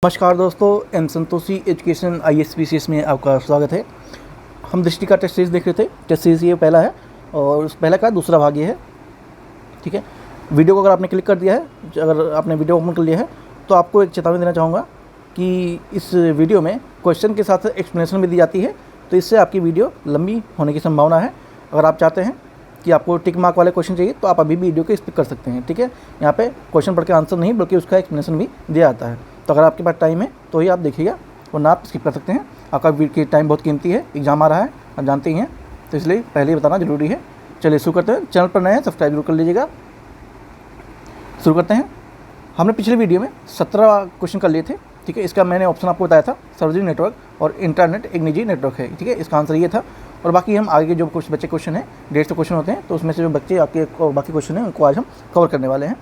नमस्कार दोस्तों, M Santoshi education ISPCS में आपका स्वागत है। हम दृष्टि का टेस्ट सीरीज देख रहे थे। टेस्ट सीरीज ये पहला है और उस पहला का दूसरा भाग ये है। ठीक है, वीडियो को अगर आपने क्लिक कर दिया है, अगर आपने वीडियो ओपन कर लिया है, तो आपको एक चेतावनी देना चाहूँगा कि इस वीडियो में क्वेश्चन के साथ एक्सप्लेनेशन भी दी जाती है, तो इससे आपकी वीडियो लंबी होने की संभावना है। अगर आप चाहते हैं कि आपको टिक मार्क वाले क्वेश्चन चाहिए तो आप अभी भी वीडियो को स्किप कर सकते हैं। ठीक है, यहाँ पे क्वेश्चन पढ़ के आंसर नहीं बल्कि उसका एक्सप्लेनेशन भी दिया जाता है। तो अगर आपके पास टाइम है तो ही आप देखिएगा, वरना आप स्किप कर सकते हैं। आपका टाइम बहुत कीमती है, एग्जाम आ रहा है, आप जानते ही हैं, तो इसलिए पहले ही बताना ज़रूरी है। चलिए शुरू करते हैं। चैनल पर नए हैं सब्सक्राइब जरूर कर लीजिएगा। शुरू करते हैं। हमने पिछले वीडियो में 17 क्वेश्चन कर लिए थे। ठीक है, इसका मैंने ऑप्शन आपको बताया था, सार्वजनिक नेटवर्क और इंटरनेट एक निजी नेटवर्क है। ठीक है, इसका आंसर ये था। और बाकी हम आगे के जो कुछ बच्चे क्वेश्चन हैं, 150 क्वेश्चन होते हैं, तो उसमें से जो बच्चे आपके बाकी क्वेश्चन हैं उनको आज हम कवर करने वाले हैं।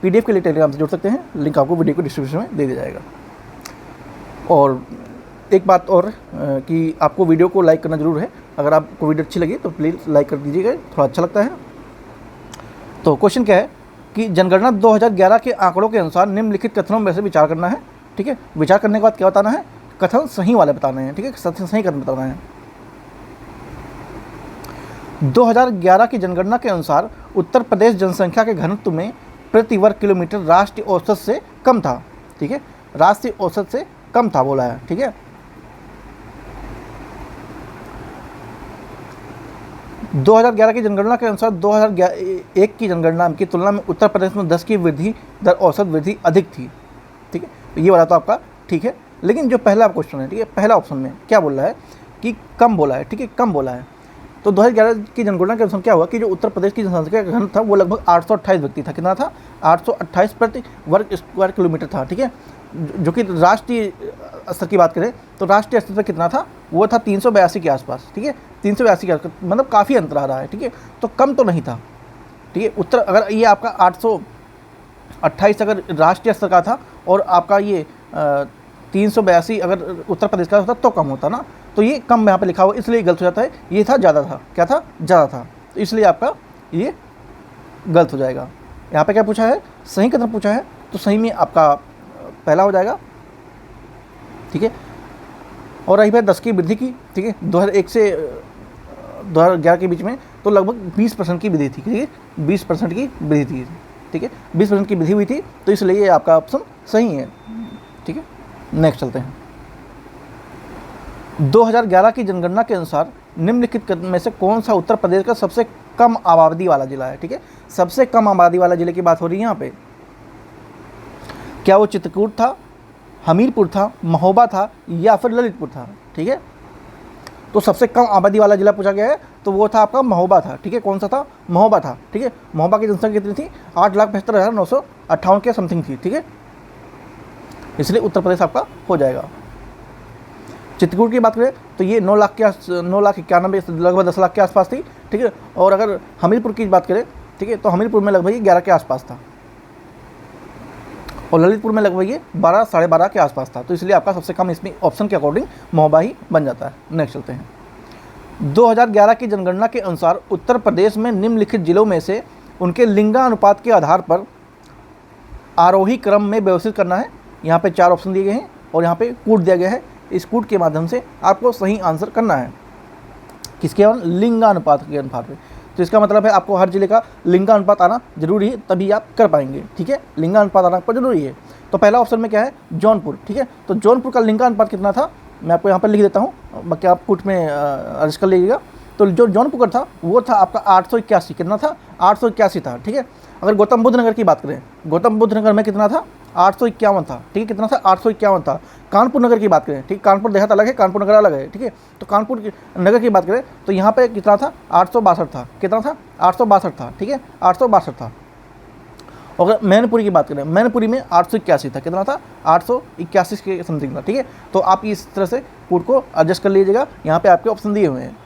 PDF के लिए टेलीग्राम से जुड़ सकते हैं, लिंक आपको वीडियो को डिस्क्रिप्शन में दे दिया जाएगा। और एक बात और कि आपको वीडियो को लाइक करना जरूर है। अगर आपको वीडियो अच्छी लगी तो प्लीज़ लाइक कर दीजिएगा, थोड़ा अच्छा लगता है। तो क्वेश्चन क्या है कि जनगणना 2011 के आंकड़ों के अनुसार निम्नलिखित कथनों में से विचार करना है। ठीक है, विचार करने के बाद क्या बताना है? कथन सही वाले बताने हैं। ठीक है, सही कथन बताना है। 2011 की जनगणना के अनुसार उत्तर प्रदेश जनसंख्या के घनत्व में प्रति वर्ग किलोमीटर राष्ट्रीय औसत से कम था। ठीक है, राष्ट्रीय औसत से कम था बोला है। ठीक है, 2011 की जनगणना के अनुसार 2001 की जनगणना की तुलना में उत्तर प्रदेश में 10 की वृद्धि दर औसत वृद्धि अधिक थी। ठीक है, तो ये वाला तो आपका ठीक है। लेकिन जो पहला क्वेश्चन है, ठीक है, पहला ऑप्शन में क्या बोल रहा है कि कम बोला है। ठीक है, कम बोला है। तो 2011 की जनगणना के अनुसार क्या हुआ कि जो उत्तर प्रदेश की जनसंख्या का घनत्व था वो लगभग 828 व्यक्ति था। कितना था? 828 प्रति वर्ग स्क्वायर किलोमीटर था। ठीक है, जो कि राष्ट्रीय स्तर की बात करें तो राष्ट्रीय स्तर पर कितना था? वो था 382 के आसपास। ठीक है, 382 के आसपास, मतलब काफ़ी अंतर आ रहा है। ठीक है, तो कम तो नहीं था। ठीक है, उत्तर अगर ये आपका 828 अगर राष्ट्रीय स्तर का था और आपका ये 382 अगर उत्तर प्रदेश का होता तो कम होता ना। तो ये कम यहाँ पे लिखा हुआ इसलिए गलत हो जाता है। ये था ज़्यादा था। क्या था? ज़्यादा था। तो इसलिए आपका ये गलत हो जाएगा। यहाँ पे क्या पूछा है? सही कथन पूछा है, तो सही में आपका पहला हो जाएगा। ठीक है, और रही बात 10 की वृद्धि की। ठीक है, 2001 से 2011 के बीच में तो लगभग 20% की वृद्धि थी। ठीक है, 20% की वृद्धि थी। ठीक है, 20% की वृद्धि हुई थी, तो इसलिए ये आपका ऑप्शन सही है। ठीक है, नेक्स्ट चलते हैं। 2011 की जनगणना के अनुसार निम्नलिखित में से कौन सा उत्तर प्रदेश का सबसे कम आबादी वाला जिला है? ठीक है, सबसे कम आबादी वाला जिले की बात हो रही है यहाँ पे। क्या वो चित्रकूट था, हमीरपुर था, महोबा था या फिर ललितपुर था? ठीक है, तो सबसे कम आबादी वाला जिला पूछा गया है, तो वो था आपका महोबा था। ठीक है, कौन सा था? महोबा था। ठीक है, महोबा की जनसंख्या कितनी थी? 8,75,958 के समथिंग थी। ठीक है, इसलिए उत्तर प्रदेश आपका हो जाएगा। चित्रकूट की बात करें तो ये 9,91,091 लगभग 10 लाख के आसपास थी। ठीक है, और अगर हमीरपुर की बात करें, ठीक है, तो हमीरपुर में लगभग 11 के आसपास था और ललितपुर में लगभग ये 12 साढ़े 12 के आसपास था। तो इसलिए आपका सबसे कम इसमें ऑप्शन के अकॉर्डिंग महोबा ही बन जाता है। नेक्स्ट चलते हैं। 2011 की जनगणना के अनुसार उत्तर प्रदेश में निम्नलिखित जिलों में से उनके लिंगानुपात के आधार पर आरोही क्रम में व्यवस्थित करना है। यहाँ पे 4 ऑप्शन दिए गए हैं और यहाँ पे कूट दिया गया है। इस कूट के माध्यम से आपको सही आंसर करना है। किसके? लिंगानुपात के अनुसार पे। तो इसका मतलब है आपको हर जिले का लिंगानुपात आना जरूरी है, तभी आप कर पाएंगे। ठीक है, लिंगानुपात आना आपको जरूरी है। तो पहला ऑप्शन में क्या है? जौनपुर। ठीक है, तो जौनपुर का लिंगानुपात कितना था? मैं आपको यहाँ पर लिख देता हूँ, बाकी आप कूट में अर्ज कर लीजिएगा। तो जो जौनपुर का था वो था आपका 881। कितना था? 881 था। ठीक है, अगर गौतम बुद्ध नगर की बात करें, गौतम बुद्ध नगर में कितना था? 851 था। ठीक है, कितना था? 851 था। कानपुर नगर की बात करें, ठीक, कानपुर देहात अलग है, कानपुर नगर अलग है। ठीक है, तो कानपुर नगर की बात करें तो यहाँ पे कितना था? 862 था। कितना था? 862 था। ठीक है, 862 था। और अगर मैनपुरी की बात करें, मैनपुरी में 881 था। कितना था? 881 के समथिंग था। ठीक है, तो आप इस तरह से कोड को एडजस्ट कर लीजिएगा। यहाँ पे आपके ऑप्शन दिए हुए हैं।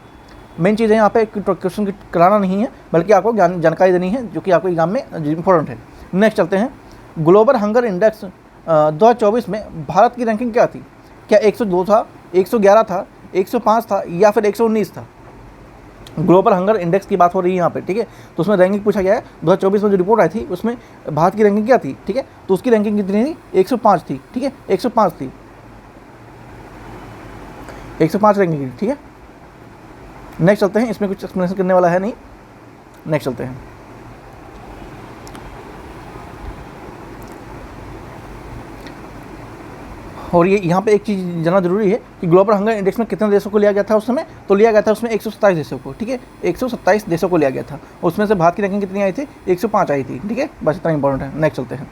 मेन चीज़ है यहाँ पे क्वेश्चन की कराना नहीं है, बल्कि आपको जानकारी देनी है, जो कि आपको एग्जाम में इंपॉर्टेंट है। नेक्स्ट चलते हैं। ग्लोबल हंगर इंडेक्स 2024 में भारत की रैंकिंग क्या थी? क्या 102 था, 111 था, 105 था या फिर 119 था? ग्लोबल हंगर इंडेक्स की बात हो रही है यहाँ पे, ठीक है। तो उसमें रैंकिंग पूछा गया है, 2024 में जो रिपोर्ट आई थी उसमें भारत की रैंकिंग क्या थी, ठीक है। तो उसकी रैंकिंग कितनी थी, 105 थी, ठीक है, 105 थी, 105 रैंकिंग थी, ठीक है। नेक्स्ट चलते हैं, इसमें कुछ एक्सप्लेनेशन करने वाला है नहीं, नेक्स्ट चलते हैं। और ये यहाँ पे एक चीज़ जानना जरूरी है कि ग्लोबल हंगर इंडेक्स में कितने देशों को लिया गया था उस समय, तो लिया गया था उसमें 127 देशों को, ठीक है, 127 देशों को लिया गया था। उसमें से भारत की रैंकिंग कितनी आई थी, 105 आई थी, ठीक है। बस इतना इंपॉर्टेंट है। नेक्स्ट चलते हैं।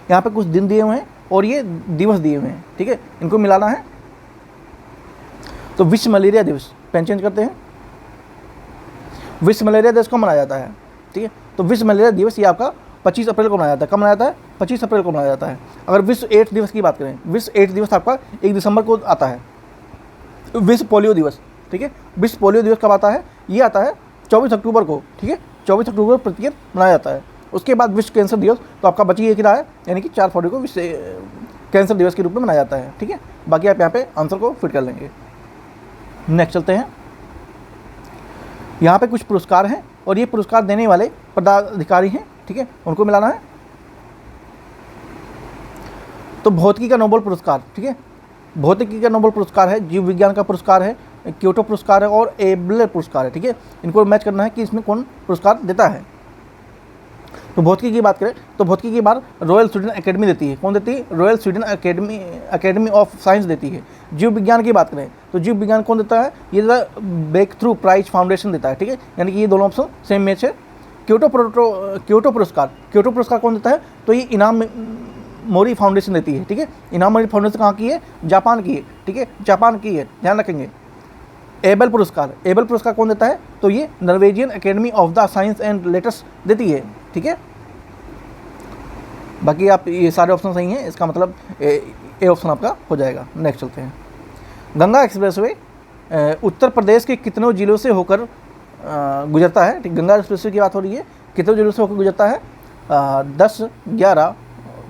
यहाँ पे कुछ दिन दिए हुए हैं और ये दिवस दिए हुए हैं, ठीक है, इनको मिलाना है। तो विश्व मलेरिया दिवस, पेन चेंज करते हैं, विश्व मलेरिया दिवस को मनाया जाता है, ठीक है। तो विश्व मलेरिया दिवस ये आपका 25 अप्रैल को मनाया जाता है। कब मनाया जाता है, 25 अप्रैल को मनाया जाता है। अगर विश्व एड्स दिवस की बात करें, विश्व एड्स दिवस आपका 1 दिसंबर को आता है। विश्व पोलियो दिवस, ठीक है, विश्व पोलियो दिवस कब आता है, ये आता है 24 अक्टूबर को, ठीक है, 24 अक्टूबर को प्रतिदिन मनाया जाता है। उसके बाद विश्व कैंसर दिवस, तो आपका बची एक ही रहा है, यानी कि 4 फरवरी को विश्व कैंसर दिवस के रूप में मनाया जाता है, ठीक है। बाकी आप यहाँ पे आंसर को फिट कर लेंगे। नेक्स्ट चलते हैं। यहाँ पे कुछ पुरस्कार हैं और ये पुरस्कार देने वाले पदाधिकारी हैं, ठीक है, उनको मिलाना है। तो भौतिकी का नोबेल पुरस्कार, ठीक है, भौतिकी का नोबेल पुरस्कार है, जीव विज्ञान का पुरस्कार है, क्योटो पुरस्कार है और एबलर पुरस्कार है, ठीक है। इनको मैच करना है कि इसमें कौन पुरस्कार देता है। तो भौतिकी की बात करें तो भौतिकी की बात रॉयल स्वीडन एकेडमी देती है। कौन देती है, royal Sweden academy of science देती है। जीव विज्ञान की बात करें तो जीव विज्ञान कौन देता है, ये देता है ब्रेक थ्रू प्राइज फाउंडेशन देता है, ठीक है, यानी कि ये दोनों ऑप्शन सेम मैच है। क्योटो पुरस्कार कौन देता है, तो ये इनाम मोरी फाउंडेशन देती है, ठीक है। इनाम मोरी फाउंडेशन कहाँ की है, जापान की है, ठीक है, जापान की है, ध्यान रखेंगे। एबल पुरस्कार कौन देता है, तो ये Norwegian academy of the science and letters देती है, ठीक है। बाकी आप ये सारे ऑप्शन सही हैं, इसका मतलब ए ऑप्शन आपका हो जाएगा। नेक्स्ट चलते हैं। गंगा एक्सप्रेसवे उत्तर प्रदेश के कितनों जिलों से होकर गुजरता है, ठीक। गंगा एक्सप्रेसवे की बात हो रही है, कितने जिलों से होकर गुजरता है, 10, 11,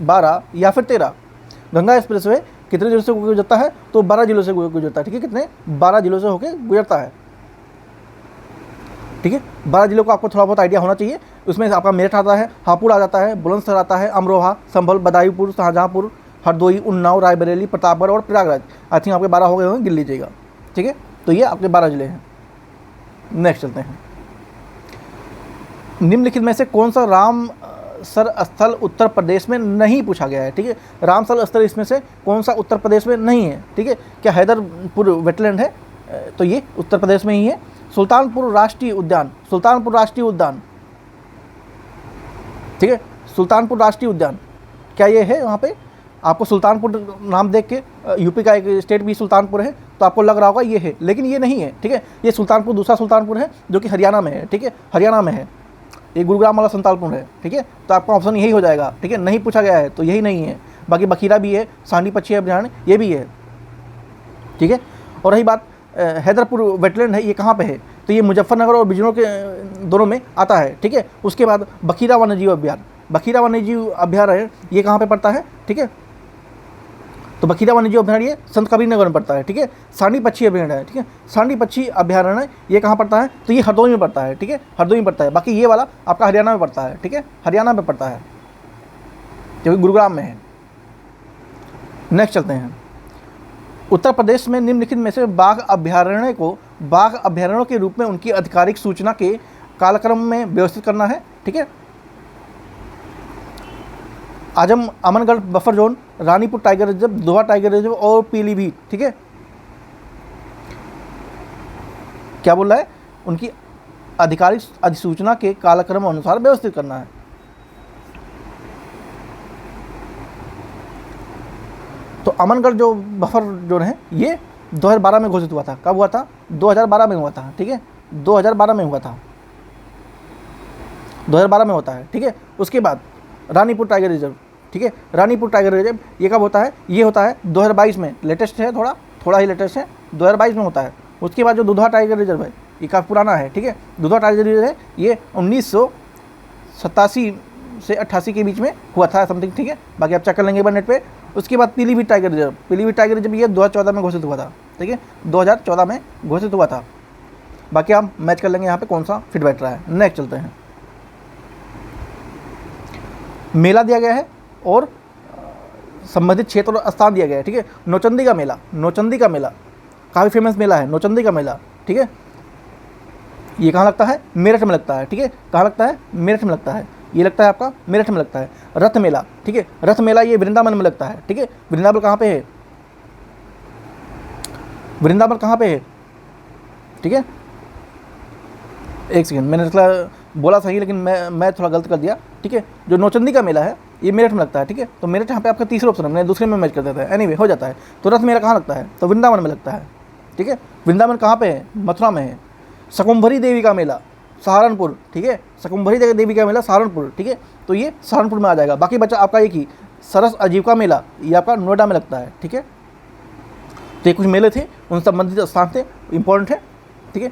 12 या फिर 13। गंगा एक्सप्रेसवे कितने जिलों से गुजरता है, तो 12 जिलों से गुजरता है, ठीक है। कितने, 12 जिलों से होकर गुजरता है, ठीक है। 12 जिलों को आपको थोड़ा बहुत आइडिया होना चाहिए। उसमें आपका मेरठ आता है, हापुड़ आ जाता है, बुलंदशहर आता है, अमरोहा, संभल, बदायूंपुर, शाहजहाँपुर, हरदोई, उन्नाव, रायबरेली, प्रतापगढ़ और प्रयागराज। आई थिंक आपके 12 हो गए होंगे, गिन लीजिएगा, ठीक है। तो ये आपके 12 जिले हैं। नेक्स्ट चलते हैं। निम्नलिखित में से कौन सा रामसर स्थल उत्तर प्रदेश में नहीं पूछा गया है, ठीक है। रामसर स्थल इसमें से कौन सा उत्तर प्रदेश में नहीं है, ठीक है। क्या हैदरपुर वेटलैंड है, तो ये उत्तर प्रदेश में ही है। सुल्तानपुर राष्ट्रीय उद्यान, ठीक है, सुल्तानपुर राष्ट्रीय उद्यान, क्या ये है वहाँ पे? आपको सुल्तानपुर नाम देख के यूपी का एक स्टेट भी सुल्तानपुर है, तो आपको लग रहा होगा ये है, लेकिन ये नहीं है, ठीक है। ये सुल्तानपुर दूसरा सुल्तानपुर है जो कि हरियाणा में है, ठीक है, हरियाणा में है। ये गुरुग्राम वाला सुल्तानपुर है, ठीक है। तो आपका ऑप्शन यही हो जाएगा, ठीक है। नहीं पूछा गया है तो यही नहीं है। बाकी बखीरा भी है, सांडी पक्षी अभयारण्य ये भी है, ठीक है। और रही बात हैदरपुर वेटलैंड है, ये कहाँ पे है, तो ये मुजफ्फरनगर और बिजनौर के दोनों में आता है, ठीक है। उसके बाद बखीरा वन्यजीव अभयारण्य ये कहाँ पे पड़ता है, ठीक है। तो बखीरा वन्यजीव अभयारण्य संत कबीर नगर में पड़ता है, ठीक है। सांडी पक्षी अभयारण्य है, ठीक है, सांडी पक्षी अभयारण्य ये कहाँ पड़ता है, तो ये हरदोई में पड़ता है, ठीक है, हरदोई में पड़ता है। बाकी ये वाला आपका हरियाणा में पड़ता है, ठीक है, हरियाणा में पड़ता है, जो कि गुरुग्राम में है। नेक्स्ट चलते हैं। उत्तर प्रदेश में निम्नलिखित में से बाघ अभयारण्य को बाघ अभयारण्यों के रूप में उनकी आधिकारिक सूचना के कालक्रम में व्यवस्थित करना है, ठीक है। Azam Amangarh buffer zone, Ranipur tiger reserve, Dudhwa tiger reserve और पीलीभीत, ठीक है। क्या बोल रहा है, उनकी आधिकारिक अधिसूचना के कालक्रम अनुसार व्यवस्थित करना है। तो अमनगढ़ जो बफर जोन है ये 2012 में घोषित हुआ था। कब हुआ था, 2012 में हुआ था, ठीक है, 2012 में हुआ था, 2012 में होता है, ठीक है। उसके बाद रानीपुर टाइगर रिजर्व, ठीक है, रानीपुर टाइगर रिजर्व ये कब होता है, ये होता है 2022 में, लेटेस्ट है, थोड़ा ही लेटेस्ट है, 2022 में होता है। उसके बाद जो दुधा टाइगर रिजर्व है ये काफ़ी पुराना है, ठीक है। दुधा टाइगर रिजर्व है ये 1987 से 88 के बीच में हुआ था समथिंग, ठीक है। बाकी आप चेक कर लेंगे एक बार नेट पे। उसके बाद पीलीभीत टाइगर रिजर्व ये 2014 में घोषित हुआ था, ठीक है, 2014 में घोषित हुआ था। बाकी आप मैच कर लेंगे यहाँ पे कौन सा फिट बैठ रहा है। नेक्स्ट चलते हैं। मेला दिया गया है और संबंधित क्षेत्र और स्थान दिया गया है, ठीक है। नौचंदी का मेला, नौचंदी का मेला काफ़ी फेमस मेला है, नौचंदी का मेला, ठीक है। ये कहाँ लगता है? मेरठ में लगता है, ठीक है। कहाँ लगता है? मेरठ में लगता है। ये लगता है आपका मेरठ में लगता है। रथ मेला, ठीक है, रथ मेला ये वृंदावन में लगता है, ठीक है। वृंदावन कहाँ पे है? वृंदावन कहाँ पे है? ठीक है, एक सेकंड, मैंने बोला सही लेकिन मैं थोड़ा गलत कर दिया, ठीक है। जो नौचंदी का मेला है ये मेरठ में लगता है, ठीक है। तो मेरठ यहाँ पे आपका तीसरा ऑप्शन है, मैंने दूसरे में मैच कर देता है, एनीवे हो जाता है। तो रथ मेला कहाँ लगता है? तो वृंदावन में लगता है, ठीक है। वृंदावन कहाँ पे है? मथुरा में है। शकुंभरी देवी का मेला सहारनपुर, ठीक है। शकुंभरी देवी का मेला सहारनपुर, ठीक है। तो ये सहारनपुर में आ जाएगा। बाकी बचा आपका एक ही सरस आजीविका मेला, ये आपका नोएडा में लगता है, ठीक है। तो ये कुछ मेले थे, उन संबंधित स्थान थे, इंपॉर्टेंट है, ठीक है।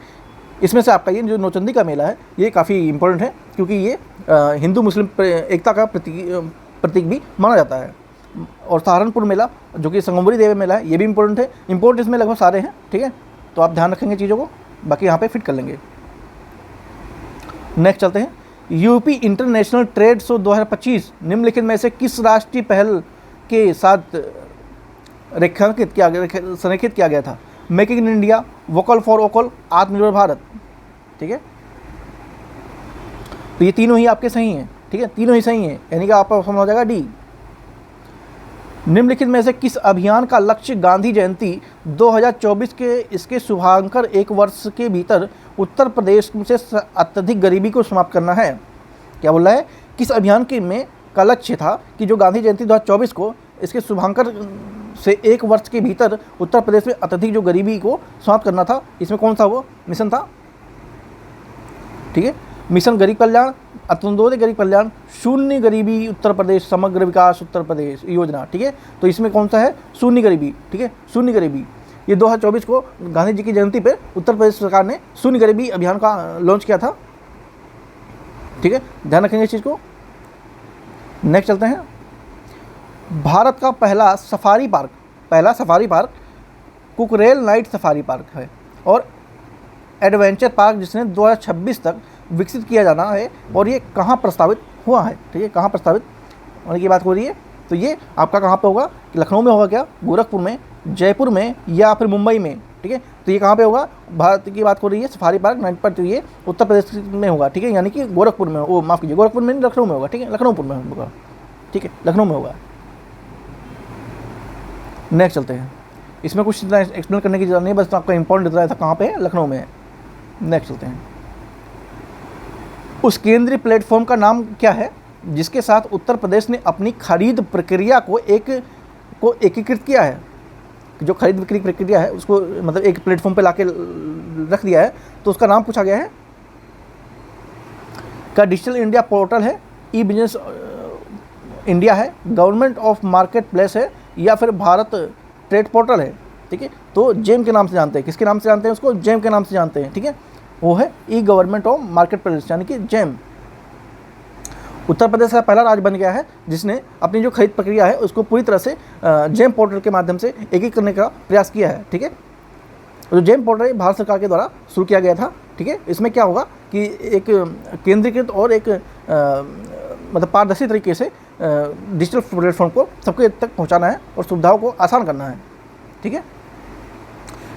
इसमें से आपका ये जो नौचंदी का मेला है ये काफ़ी इंपॉर्टेंट है, क्योंकि ये हिंदू मुस्लिम एकता का प्रतीक भी माना जाता है। और सहारनपुर मेला जो कि शकुंभरी देवी मेला है ये भी इंपॉर्टेंट है। इंपॉर्टेंट इसमें लगभग सारे हैं, ठीक है। तो आप ध्यान रखेंगे चीज़ों को, बाकी यहाँ पे फिट कर लेंगे। नेक्स्ट चलते हैं। यूपी इंटरनेशनल ट्रेड शो 2025 निम्नलिखित में से किस राष्ट्रीय पहल के साथ संरेखित किया गया था? Make in India, vocal for vocal, आत्मनिर्भर भारत, ठीक है। तो ये तीनों ही आपके सही हैं, ठीक है, तीनों ही सही हैं, यानी कि आपका ऑप्शन हो जाएगा डी। निम्नलिखित में से किस अभियान का लक्ष्य गांधी जयंती 2024 के इसके शुभांकर एक वर्ष के भीतर उत्तर प्रदेश से अत्यधिक गरीबी को समाप्त करना है? क्या बोल रहा है? किस अभियान के में का लक्ष्य था कि जो गांधी जयंती 2024 को इसके शुभांकर से एक वर्ष के भीतर उत्तर प्रदेश में अत्यधिक जो गरीबी को समाप्त करना था, इसमें कौन सा वो मिशन था? ठीक है, मिशन गरीब कल्याण, अंत्योदय गरीब कल्याण, शून्य गरीबी उत्तर प्रदेश, समग्र विकास उत्तर प्रदेश योजना, ठीक है। तो इसमें कौन सा है? शून्य गरीबी, ठीक है, शून्य गरीबी। ये 2024 को गांधी जी की जयंती पे उत्तर प्रदेश सरकार ने शून्य गरीबी अभियान का लॉन्च किया था, ठीक है, ध्यान रखेंगे इस चीज़ को। नेक्स्ट चलते हैं। भारत का पहला safari park Kukrail night safari park है और एडवेंचर पार्क जिसने 2026 तक विकसित किया जाना है, और ये कहाँ प्रस्तावित हुआ है? ठीक है, कहाँ प्रस्तावित होने की बात हो रही है? तो ये आपका कहाँ पे होगा? लखनऊ में होगा क्या, गोरखपुर में, जयपुर में, या फिर मुंबई में? ठीक है, तो ये कहाँ पे होगा? भारत की बात हो रही है सफारी पार्क नाइट पर, तो ये उत्तर प्रदेश में होगा, ठीक है, यानी कि गोरखपुर में, वो माफ़ कीजिए, गोरखपुर में नहीं, लखनऊ में होगा, ठीक है, लखनऊ में होगा, ठीक है, लखनऊ में होगा। नेक्स्ट चलते हैं। इसमें कुछ इतना एक्सप्लेन करने की जरूरत नहीं, बस आपका इंपॉर्टेंट इतना था कहाँ पे है, लखनऊ में है। नेक्स्ट चलते हैं। उस केंद्रीय प्लेटफॉर्म का नाम क्या है जिसके साथ उत्तर प्रदेश ने अपनी खरीद प्रक्रिया को एकीकृत किया है? जो खरीद बिक्री प्रक्रिया है उसको मतलब एक प्लेटफॉर्म पे लाके रख दिया है, तो उसका नाम पूछा गया है। क्या डिजिटल इंडिया पोर्टल है, ई बिजनेस इंडिया है, गवर्नमेंट ऑफ मार्केट प्लेस है, या फिर भारत ट्रेड पोर्टल है? ठीक है, तो जेम के नाम से जानते हैं। किसके नाम से जानते हैं उसको? जेम के नाम से जानते हैं, ठीक है, वो है ई गवर्नमेंट ऑफ मार्केट प्लेस यानी कि जेम। उत्तर प्रदेश का पहला राज्य बन गया है जिसने अपनी जो खरीद प्रक्रिया है उसको पूरी तरह से जेम पोर्टल के माध्यम से एकीकृत करने का प्रयास किया है, ठीक है। जो जेम पोर्टल भारत सरकार के द्वारा शुरू किया गया था, ठीक है। इसमें क्या होगा कि एक केंद्रीकृत और एक मतलब पारदर्शी तरीके से डिजिटल प्लेटफॉर्म को सबके तक पहुंचाना है और सुविधाओं को आसान करना है, ठीक है।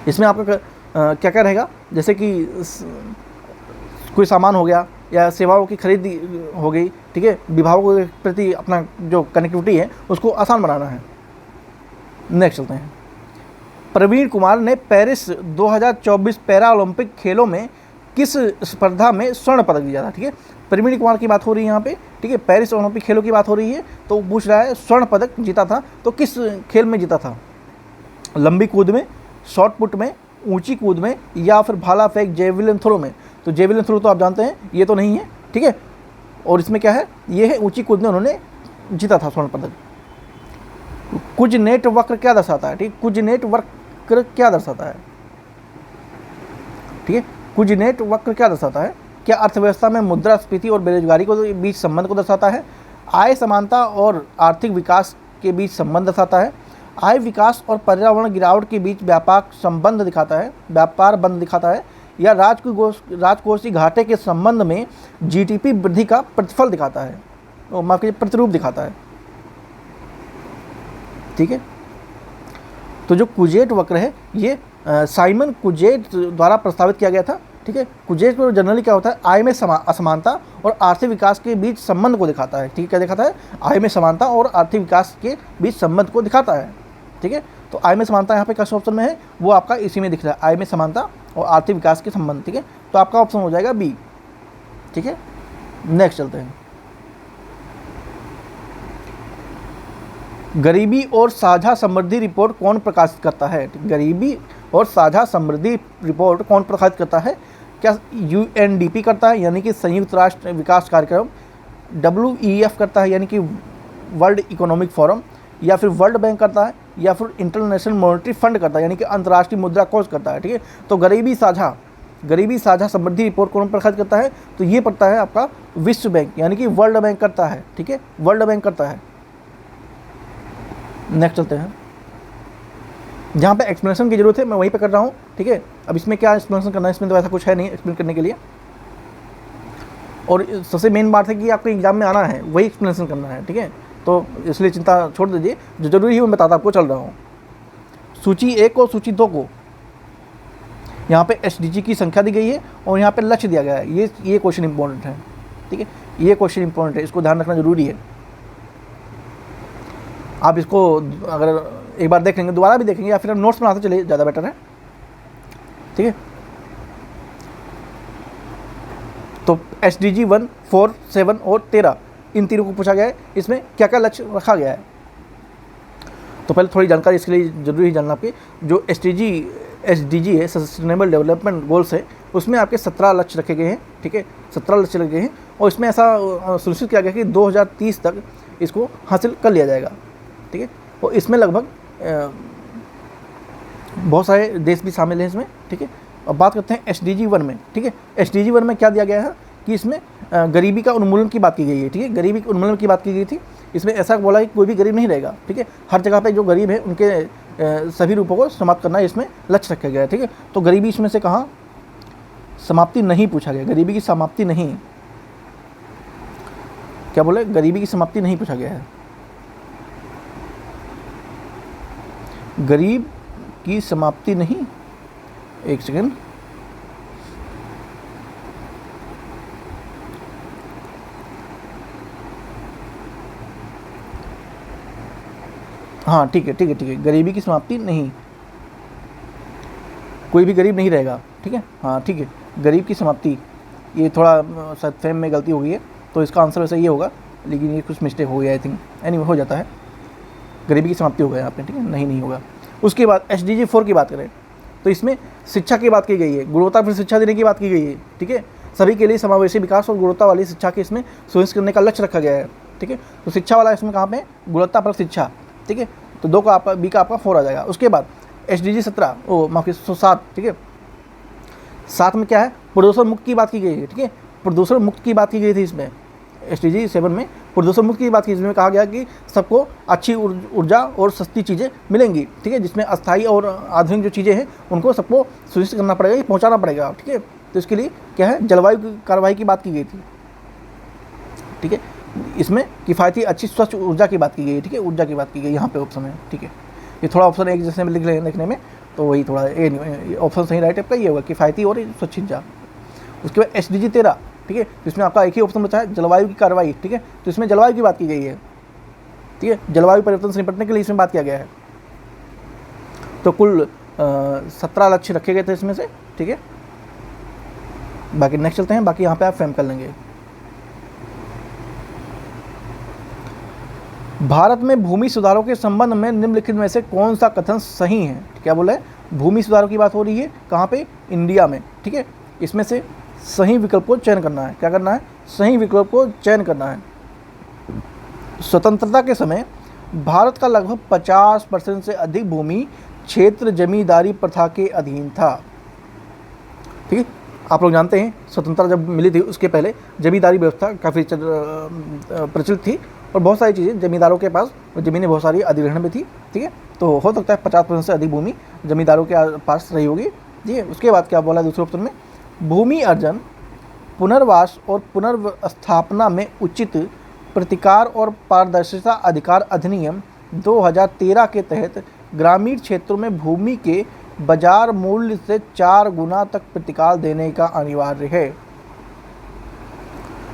इसमें आपका क्या क्या रहेगा, जैसे कि कोई सामान हो गया या सेवाओं की खरीद हो गई, ठीक है, विभागों के प्रति अपना जो कनेक्टिविटी है उसको आसान बनाना है। नेक्स्ट चलते हैं। प्रवीण कुमार ने पेरिस 2024 पैरा ओलंपिक खेलों में किस स्पर्धा में स्वर्ण पदक जीता था? ठीक है, प्रवीण कुमार की बात हो रही है यहाँ पे, ठीक है, पेरिस ओलंपिक खेलों की बात हो रही है, तो पूछ रहा है स्वर्ण पदक जीता था, तो किस खेल में जीता था? लंबी कूद में, शॉर्ट पुट में, ऊंची कूद में, या फिर भाला फेंक जेवलिन थ्रो में? तो जेवलिन थ्रो तो आप जानते हैं ये तो नहीं है, ठीक है, और इसमें क्या है, ये है ऊंची कूद में उन्होंने जीता था स्वर्ण पदक। कुजनेट वक्र क्या दर्शाता है? ठीक है, कुजनेट वक्र क्या दर्शाता है? ठीक है, कुजनेट वक्र क्या दर्शाता है? क्या अर्थव्यवस्था में मुद्रास्फीति और बेरोजगारी को बीच संबंध को दर्शाता है? आय समानता और आर्थिक विकास के बीच संबंध दर्शाता है? आय विकास और पर्यावरण गिरावट के बीच व्यापक संबंध दिखाता है, व्यापार बंद दिखाता है, या राजकोषीय घाटे के संबंध में जीडीपी वृद्धि का प्रतिफल दिखाता है, माफ कीजिए प्रतिरूप दिखाता है। ठीक है, तो जो कुजेट वक्र है ये साइमन कुजेट द्वारा प्रस्तावित किया गया था। ठीक है, कुजेट वक्र जनरली क्या होता है, आय में असमानता और आर्थिक विकास के बीच संबंध को दिखाता है। ठीक है, क्या दिखाता है, आय में समानता और आर्थिक विकास के बीच संबंध को दिखाता है। ठीक है, तो आय में समानता यहाँ पे किस ऑप्शन में है, वो आपका इसी में दिख रहा है, आय में समानता और आर्थिक विकास के संबंध। ठीक है, तो आपका ऑप्शन हो जाएगा बी। ठीक है, नेक्स्ट चलते हैं। गरीबी और साझा समृद्धि रिपोर्ट कौन प्रकाशित करता है? गरीबी और साझा समृद्धि रिपोर्ट कौन प्रकाशित करता है? क्या यूएनडीपी करता है, यानी कि संयुक्त राष्ट्र विकास कार्यक्रम, WEF करता है यानी कि वर्ल्ड इकोनॉमिक फोरम, या फिर वर्ल्ड बैंक करता है, या फिर इंटरनेशनल मॉनेटरी फंड करता है यानी कि अंतर्राष्ट्रीय मुद्रा कोष करता है। ठीक है, तो गरीबी साझा समृद्धि रिपोर्ट कौन प्रकाशित करता है? तो ये पड़ता है आपका विश्व बैंक यानी कि वर्ल्ड बैंक करता है। ठीक है, वर्ल्ड बैंक करता है। नेक्स्ट चलते हैं, जहाँ पे एक्सप्लेनेशन की जरूरत है मैं वहीं पे कर रहा हूँ। ठीक है, अब इसमें क्या एक्सप्लेनेशन करना है, इसमें तो ऐसा कुछ है नहीं एक्सप्लेन करने के लिए, और सबसे मेन बात है कि आपको एग्जाम में आना है, वही एक्सप्लेनेशन करना है। ठीक है, तो इसलिए चिंता छोड़ दीजिए, जो जरूरी है मैं बताता आपको चल रहा हूँ। सूची 1 और सूची 2 को यहाँ पे SDG की संख्या दी गई है और यहाँ पे लक्ष्य दिया गया है। ये क्वेश्चन इंपॉर्टेंट है। ठीक है, ये क्वेश्चन इंपॉर्टेंट है, इसको ध्यान रखना जरूरी है। आप इसको अगर एक बार देख लेंगे, दोबारा भी देखेंगे, या फिर आप नोट्स बनाते चलिए, ज़्यादा बेटर है। ठीक है, तो SDG 1, 4, 7 और 13 इन तीनों को पूछा गया है, इसमें क्या क्या लक्ष्य रखा गया है। तो पहले थोड़ी जानकारी इसके लिए जरूरी है जानना आपके, जो SDG है, सस्टेनेबल डेवलपमेंट गोल्स है, उसमें आपके 17 लक्ष्य रखे गए हैं। ठीक है, 17 लक्ष्य रखे गए हैं, और इसमें ऐसा सुनिश्चित किया गया कि 2030 तक इसको हासिल कर लिया जाएगा। ठीक है, और इसमें लगभग बहुत सारे देश भी शामिल हैं इसमें। ठीक है, अब बात करते हैं SDG 1 में। ठीक है, SDG 1 में क्या दिया गया है कि इसमें गरीबी का उन्मूलन की बात की गई है। ठीक है, गरीबी के उन्मूलन की बात की गई थी। इसमें ऐसा बोला कि कोई भी गरीब नहीं रहेगा। ठीक है, हर जगह पे जो गरीब है उनके सभी रूपों को समाप्त करना इसमें लक्ष्य रखा गया है। ठीक है, तो गरीबी इसमें से कहाँ समाप्ति नहीं पूछा गया, गरीबी की समाप्ति नहीं, क्या बोले, गरीबी की समाप्ति नहीं पूछा गया है। गरीब की समाप्ति नहीं, एक सेकेंड, हाँ ठीक है, गरीबी की समाप्ति नहीं, कोई भी गरीब नहीं रहेगा। ठीक है, हाँ ठीक है, गरीब की समाप्ति, ये थोड़ा शायद फ्रेम में गलती हो गई है, तो इसका आंसर वैसे ये होगा, लेकिन ये कुछ मिस्टेक हो गया आई थिंक, एनीवे हो जाता है, गरीबी की समाप्ति होगा यहाँ पे। ठीक है, नहीं होगा। उसके बाद SDG 4 की बात करें तो इसमें शिक्षा की बात की गई है, गुणवत्तापूर्ण शिक्षा देने की बात की गई है। ठीक है, सभी के लिए समावेशी विकास और गुणवत्ता वाली शिक्षा के इसमें सुनिश्चित करने का लक्ष्य रखा गया है। ठीक है, तो शिक्षा वाला इसमें कहाँ पे, गुणवत्तापूर्ण शिक्षा। ठीक है, तो 2 का आपका, बी का आपका 4 आ जाएगा। उसके बाद SDG 17 माफ कीजिए 7। ठीक है, 7 में क्या है, प्रदूषण मुक्त की बात की गई है। ठीक है, प्रदूषण मुक्त की बात की गई थी इसमें, SDG 7 में प्रदूषण मुक्त की बात की, जिसमें कहा गया कि सबको अच्छी ऊर्जा और सस्ती चीज़ें मिलेंगी। ठीक है, जिसमें अस्थायी और आधुनिक जो चीज़ें हैं उनको सबको सुनिश्चित करना पड़ेगा, पहुंचाना पड़ेगा। ठीक है, तो इसके लिए क्या है, जलवायु की कार्रवाई की बात की गई थी। ठीक है, इसमें किफ़ायती अच्छी स्वच्छ ऊर्जा की बात की गई है। ठीक है, ऊर्जा की बात की गई यहाँ पे ऑप्शन है। ठीक है, ये थोड़ा ऑप्शन एक जैसे में लिख लें लिखने में, तो वही थोड़ा ऑप्शन सही राइट आपका ये होगा, किफ़ायती और स्वच्छ ऊर्जा। उसके बाद SDG 13। ठीक है, जिसमें आपका एक ही ऑप्शन बचा है, जलवायु की कार्रवाई। ठीक है, तो इसमें जलवायु की बात की गई है। ठीक है, जलवायु परिवर्तन से निपटने के लिए इसमें बात किया गया है। तो कुल 17 लक्ष्य रखे गए थे इसमें से। ठीक है, बाकी नेक्स्ट चलते हैं, बाकी यहाँ पे आप फ्रेम कर लेंगे। भारत में भूमि सुधारों के संबंध में निम्नलिखित में से कौन सा कथन सही है? क्या बोला है, भूमि सुधारों की बात हो रही है कहाँ पे, इंडिया में। ठीक है, इसमें से सही विकल्प को चयन करना है। क्या करना है, सही विकल्प को चयन करना है। स्वतंत्रता के समय भारत का लगभग 50% से अधिक भूमि क्षेत्र जमींदारी प्रथा के अधीन था। ठीक है, आप लोग जानते हैं स्वतंत्रता जब मिली थी उसके पहले जमींदारी व्यवस्था काफ़ी प्रचलित थी, और बहुत सारी चीज़ें जमींदारों के पास, ज़मीनें बहुत सारी अधिग्रहण में थी। ठीक है, तो हो सकता है 50% से अधिक भूमि जमींदारों के पास रही होगी। जी, उसके बाद क्या बोला दूसरे ऑप्शन में, भूमि अर्जन, पुनर्वास और पुनर्स्थापना में उचित प्रतिकार और पारदर्शिता अधिकार अधिनियम 2013 के तहत ग्रामीण क्षेत्रों में भूमि के बाजार मूल्य से 4 गुना तक प्रतिकार देने का अनिवार्य है।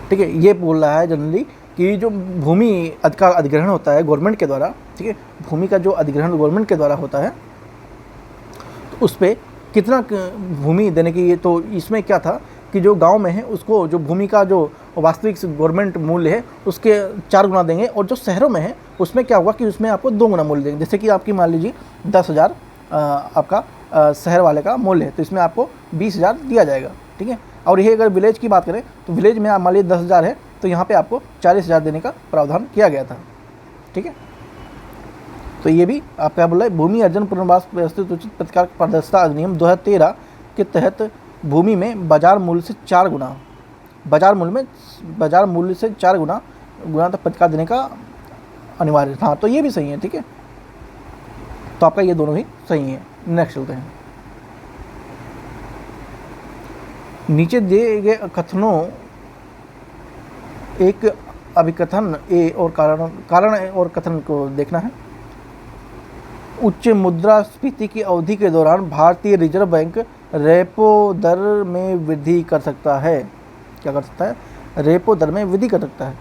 ठीक है, ये बोल रहा है जनरली कि जो भूमि का अधिग्रहण होता है गवर्नमेंट के द्वारा, ठीक है, भूमि का जो अधिग्रहण गवर्नमेंट के द्वारा होता है तो उस पर कितना भूमि देने की, ये तो इसमें क्या था कि जो गांव में है उसको जो भूमि का जो वास्तविक गवर्नमेंट मूल्य है उसके 4 गुना देंगे, और जो शहरों में है उसमें क्या होगा कि उसमें आपको 2 गुना मूल्य देंगे। जैसे कि आपकी मान लीजिए 10,000 आपका शहर वाले का मूल्य है तो इसमें आपको 20,000 दिया जाएगा। ठीक है, और यही अगर विलेज की बात करें तो विलेज में मान लीजिए 10,000 है तो यहाँ पे आपको 40,000 देने का प्रावधान किया गया था। ठीक है, तो ये भी आप क्या बोल रहे हैं, भूमि अर्जन पुनर्वास व्यवस्थित उचित प्रतिकार पारदर्शिता अधिनियम 2013 के तहत भूमि में बाजार मूल्य से 4 गुना, बाजार मूल्य से 4 गुना तक प्रतिकार देने का अनिवार्य। हाँ, तो ये भी सही है। ठीक है, तो आपका ये दोनों ही सही है। नेक्स्ट चलते हैं। नीचे दिए गए कथनों एक अभिकथन ए और कारण और कथन को देखना है। उच्च मुद्रास्फीति की अवधि के दौरान भारतीय रिजर्व बैंक रेपो दर में वृद्धि कर सकता है। क्या कर सकता है? रेपो दर में वृद्धि कर सकता है।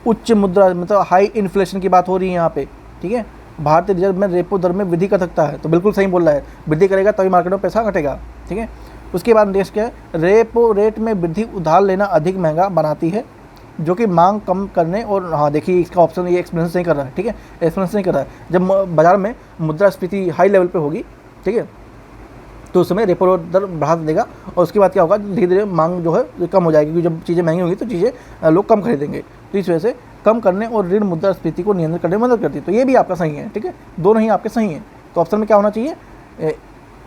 उच्च मुद्रा मतलब हाई इन्फ्लेशन की बात हो रही है यहाँ पे। ठीक है, भारतीय रिजर्व बैंक रेपो दर में वृद्धि कर सकता है, तो बिल्कुल सही बोल रहा है, वृद्धि करेगा तभी मार्केट में पैसा घटेगा। ठीक है, उसके बाद नेक्स्ट क्या है, रेपो रेट में वृद्धि उधार लेना अधिक महंगा बनाती है, जो कि मांग कम करने और हाँ देखिए इसका ऑप्शन ये एक्सप्लेनेशन नहीं कर रहा है। ठीक है, एक्सप्लेनेशन नहीं कर रहा है। जब बाजार में मुद्रास्फीति हाई लेवल पे होगी, ठीक है, तो उस समय रेपो दर बढ़ा देगा और उसके बाद क्या होगा, धीरे धीरे मांग जो है कम हो जाएगी, क्योंकि जब चीज़ें महंगी होंगी तो चीज़ें लोग कम खरीदेंगे, तो इस वजह से कम करने और ऋण मुद्रास्फीति को नियंत्रित करने में मदद करती है। तो ये भी आपका सही है। ठीक है, दोनों ही आपके सही हैं। तो ऑप्शन में क्या होना चाहिए,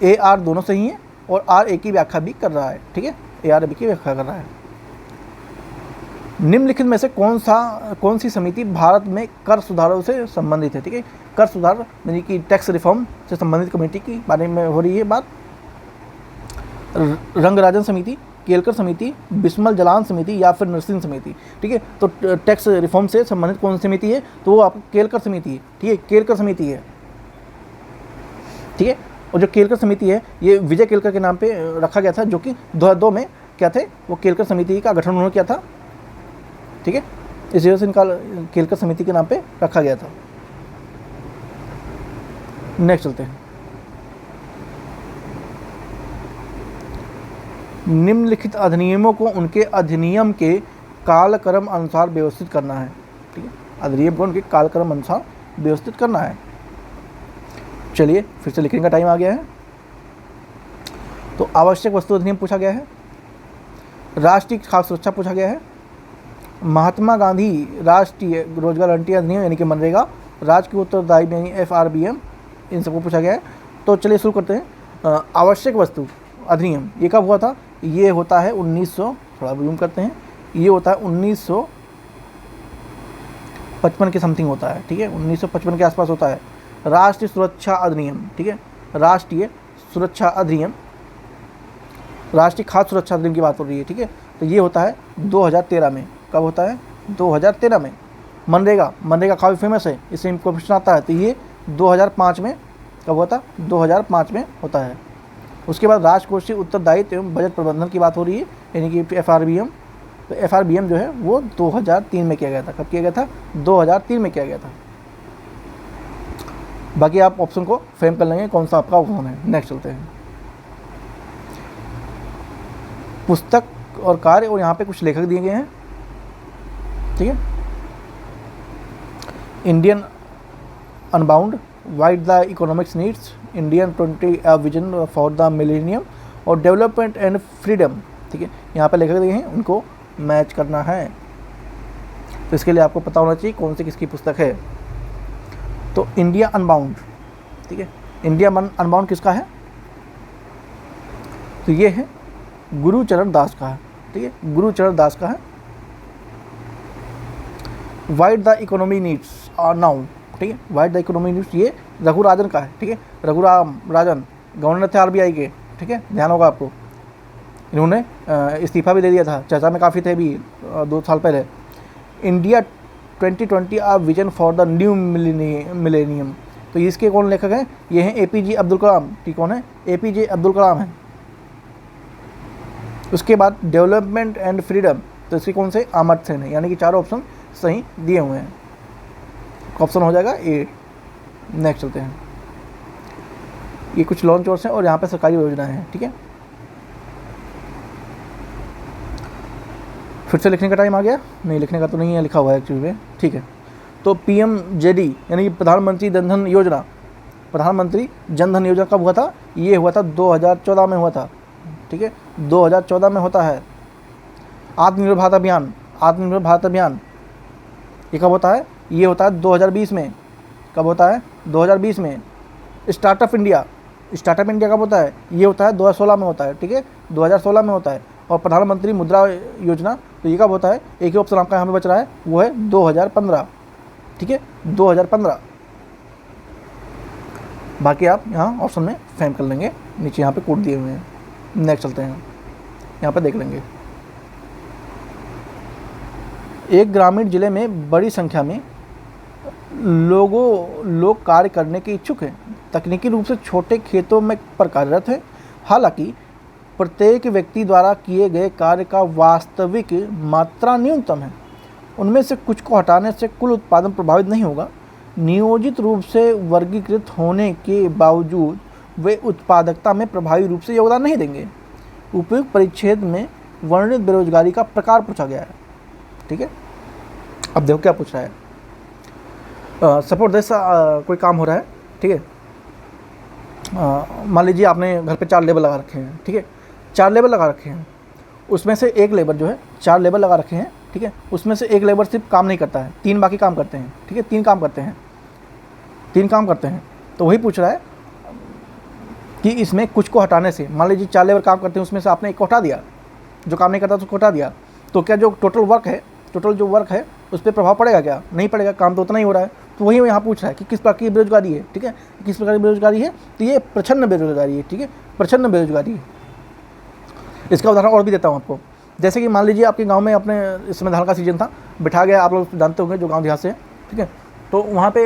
ए आर दोनों सही हैं और आर ए की व्याख्या भी कर रहा है। ठीक है, ए आर बी की व्याख्या कर रहा है। निम्नलिखित में से कौन सी समिति भारत में कर सुधारों से संबंधित है? ठीक है, कर सुधार यानी कि टैक्स रिफॉर्म से संबंधित कमेटी के बारे में हो रही है बात। रंगराजन समिति, केलकर समिति, बिस्मल जलान समिति या फिर नरसिंह समिति। ठीक है, तो टैक्स रिफॉर्म से संबंधित कौन सी समिति है, तो वो आपको केलकर समिति है। ठीक है, केलकर समिति है। ठीक है, और जो केलकर समिति है ये विजय केलकर के नाम पे रखा गया था, जो कि 2002 में क्या थे, वो केलकर समिति का गठन उन्होंने किया था। ठीक है, इस वजह से इनका केलकर समिति के नाम पे रखा गया था। नेक्स्ट चलते हैं। निम्नलिखित अधिनियमों को उनके अधिनियम के कालक्रम अनुसार व्यवस्थित करना है। ठीक है, अधिनियम को उनके कालक्रम अनुसार व्यवस्थित करना है। चलिए फिर से लिखने का टाइम आ गया है। तो आवश्यक वस्तु अधिनियम पूछा गया है, राष्ट्रीय खाद्य सुरक्षा पूछा गया है, महात्मा गांधी राष्ट्रीय रोजगार गारंटी अधिनियम यानी कि मनरेगा, राजकीय उत्तरदायी यानी FRBM, इन सबको पूछा गया है। तो चलिए शुरू करते हैं। आवश्यक वस्तु अधिनियम ये कब हुआ था? ये होता है 1900, थोड़ा जूम करते हैं, ये होता है 1955 के समथिंग होता है। ठीक है, 1955 के आसपास होता है। राष्ट्रीय सुरक्षा अधिनियम, ठीक है, राष्ट्रीय सुरक्षा अधिनियम, राष्ट्रीय खाद्य सुरक्षा अधिनियम की बात हो रही है। ठीक है, तो ये होता है 2013 में। कब होता है? 2013 में। मनरेगा काफ़ी फेमस है, इससे इनको क्वेश्चन आता है, तो ये 2005 में कब होता? 2005 में होता है। उसके बाद राजकोषीय उत्तरदायित्व एवं बजट प्रबंधन की बात हो रही है, यानी कि FRBM। तो FRBM जो है वो 2003 में किया गया था। कब किया गया था? 2003 में किया गया था। बाकी आप ऑप्शन को फ्रेम कर लेंगे कौन सा आपका ऑप्शन है। नेक्स्ट चलते हैं। पुस्तक और कार्य, और यहाँ पे कुछ लेखक दिए गए हैं। ठीक है, Indian unbound, wide the economics needs, Indian 20 vision for the millennium और डेवलपमेंट एंड फ्रीडम। ठीक है, यहाँ पे लेखक दिए हैं, उनको मैच करना है। तो इसके लिए आपको पता होना चाहिए कौन सी किसकी पुस्तक है। तो इंडिया अनबाउंड, ठीक है, इंडिया अनबाउंड किसका है? तो ये है गुरुचरण दास का है। ठीक है, गुरुचरण दास का है। Wide the economy needs now, ठीक है, वाइड द इकोनॉमी नीड्स ये रघुराजन का है। ठीक है, रघुराम राजन गवर्नर थे RBI के। ठीक है, ध्यान होगा आपको। इन्होंने इस्तीफ़ा भी दे दिया था, चर्चा में काफ़ी थे भी 2 साल पहले। India 2020 a vision for the new millennium, तो इसके कौन लेखक हैं? ये हैं APJ अब्दुल कलाम। ठीक, कौन है? APJ अब्दुल कलाम है। उसके बाद डेवलपमेंट एंड फ्रीडम, तो इसके कौन से? अमर्त्य सेन है। यानी कि चारों ऑप्शन सही दिए हुए हैं। ऑप्शन हो जाएगा ए। नेक्स्ट चलते हैं। ये कुछ लॉन्च हैं और यहाँ पे सरकारी योजनाएं हैं। ठीक है, फिर से लिखने का टाइम आ गया? नहीं, लिखने का तो नहीं है, लिखा हुआ है एक्चुअली में। ठीक है, तो PMJD यानी कि प्रधानमंत्री जन धन योजना, प्रधानमंत्री जन धन योजना कब हुआ था? ये हुआ था 2014 में हुआ था। ठीक है, 2014 में होता है। आत्मनिर्भर भारत अभियान, आत्मनिर्भर भारत अभियान ये कब होता है? ये होता है 2020 में। कब होता है? 2020 में। स्टार्टअप इंडिया, स्टार्टअप इंडिया कब होता है? ये होता है 2016 में होता है। ठीक है, 2016 में होता है। और प्रधानमंत्री मुद्रा योजना, तो ये कब होता है? एक ही ऑप्शन आपका यहाँ पे बच रहा है, वो है 2015। ठीक है, 2015। बाकी आप यहाँ ऑप्शन में फैम कर लेंगे, नीचे यहाँ पे कोड दिए हुए हैं। नेक्स्ट चलते हैं, यहाँ पे देख लेंगे। एक ग्रामीण जिले में बड़ी संख्या में लोग कार्य करने के इच्छुक हैं, तकनीकी रूप से छोटे खेतों में पर कार्यरत हैं। हालांकि प्रत्येक व्यक्ति द्वारा किए गए कार्य का वास्तविक मात्रा न्यूनतम है। उनमें से कुछ को हटाने से कुल उत्पादन प्रभावित नहीं होगा। नियोजित रूप से वर्गीकृत होने के बावजूद वे उत्पादकता में प्रभावी रूप से योगदान नहीं देंगे। उपयुक्त परिच्छेद में वर्णित बेरोजगारी का प्रकार पूछा गया है। ठीक है, अब देखो क्या पूछ रहा है। सपोज जैसा कोई काम हो रहा है। ठीक है, मान लीजिए आपने घर पे 4 लेबर लगा रखे हैं। ठीक है, 4 लेबर लगा रखे हैं, उसमें से एक लेबर जो है, 4 लेबर लगा रखे हैं। ठीक है, उसमें से एक लेबर सिर्फ काम नहीं करता है, 3 बाकी काम करते हैं। ठीक है, 3 काम करते हैं, 3 काम करते हैं। तो वही पूछ रहा है कि इसमें कुछ को हटाने से, मान लीजिए 4 लेबर काम करते हैं, उसमें से आपने एक को हटा दिया, जो काम नहीं करता उसको हटा दिया, तो क्या जो टोटल जो वर्क है उस पर प्रभाव पड़ेगा? क्या नहीं पड़ेगा, काम तो उतना ही हो रहा है। तो वही यहाँ पूछ रहा है कि किस प्रकार की बेरोजगारी है। ठीक है, किस प्रकार की बेरोजगारी है? तो ये प्रच्छन्न बेरोजगारी है। ठीक है, प्रच्छन्न बेरोजगारी है। इसका उदाहरण और भी देता हूँ आपको। जैसे कि मान लीजिए आपके गांव में अपने इस समय धान का सीजन था, बिठा गया, आप लोग जानते होंगे जो गांव देहात से है। ठीक है, तो वहाँ पे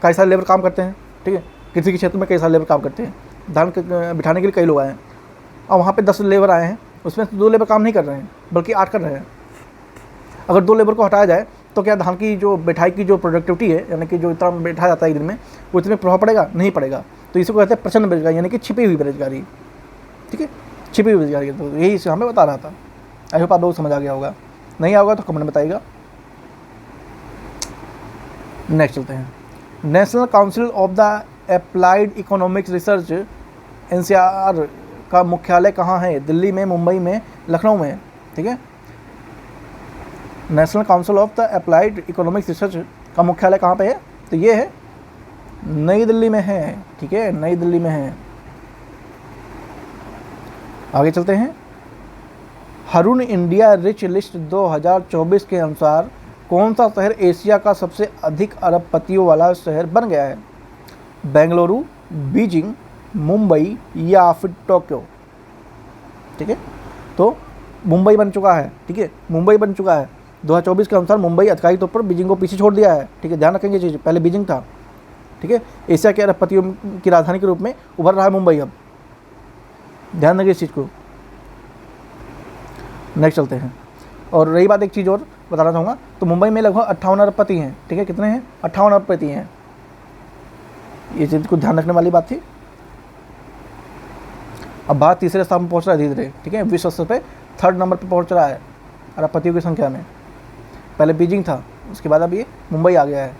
कई सारे लेबर काम करते हैं। ठीक है, किसी के क्षेत्र में कई सारे लेबर काम करते हैं, धान बिठाने के लिए कई लोग आए हैं। और वहाँ पे 10 लेबर आए हैं, उसमें से 2 लेबर काम नहीं कर रहे हैं, बल्कि 8 कर रहे हैं। अगर 2 लेबर को हटाया जाए तो क्या धान की जो बिठाई की जो प्रोडक्टिविटी है, यानी कि जो इतना बैठा जाता है एक दिन में, वो इतने प्रभाव पड़ेगा? नहीं पड़ेगा। तो इसी को कहते हैं प्रच्छन्न बेरोजगारी, यानी कि छिपी हुई बेरोजगारी। ठीक है, छिपी हुई बेरोजगारी। तो यही इसे हमें बता रहा था। आई होप आप लोग समझ आ गया होगा, नहीं होगा तो कमेंट में बताइएगा। नेक्स्ट चलते हैं। National council of the applied economics research NCR का मुख्यालय कहाँ है? दिल्ली में, मुंबई में, लखनऊ में। ठीक है, national council of the applied economics research का मुख्यालय कहाँ पे है? तो ये है नई दिल्ली में है। ठीक है, नई दिल्ली में है। आगे चलते हैं। हरून इंडिया रिच लिस्ट 2024 के अनुसार कौन सा शहर एशिया का सबसे अधिक अरबपतियों वाला शहर बन गया है? बेंगलुरु, बीजिंग, मुंबई या फिर टोक्यो? ठीक है, तो मुंबई बन चुका है। ठीक है, मुंबई बन चुका है। 2024 के अनुसार मुंबई आधिकारिक तौर पर बीजिंग को पीछे छोड़ दिया है। ठीक है, ध्यान रखेंगे चीज़, पहले बीजिंग था। ठीक है, एशिया के अरबपतियों की राजधानी के रूप में उभर रहा है मुंबई अब, ध्यान रखिए इस चीज़ को। नेक्स्ट चलते हैं। और रही बात एक चीज़ और बताना चाहूँगा, तो मुंबई में लगभग 58 अरबपति हैं। ठीक है, कितने हैं? 58 अरबपति हैं। ये चीज़ को ध्यान रखने वाली बात थी। अब भारत तीसरे स्थान पर पहुँच रहा है धीरे धीरे। ठीक है, विश्व स्तर पे 3rd नंबर पर पहुँच रहा है अरबपतियों की संख्या में। पहले बीजिंग था, उसके बाद अब ये मुंबई आ गया है।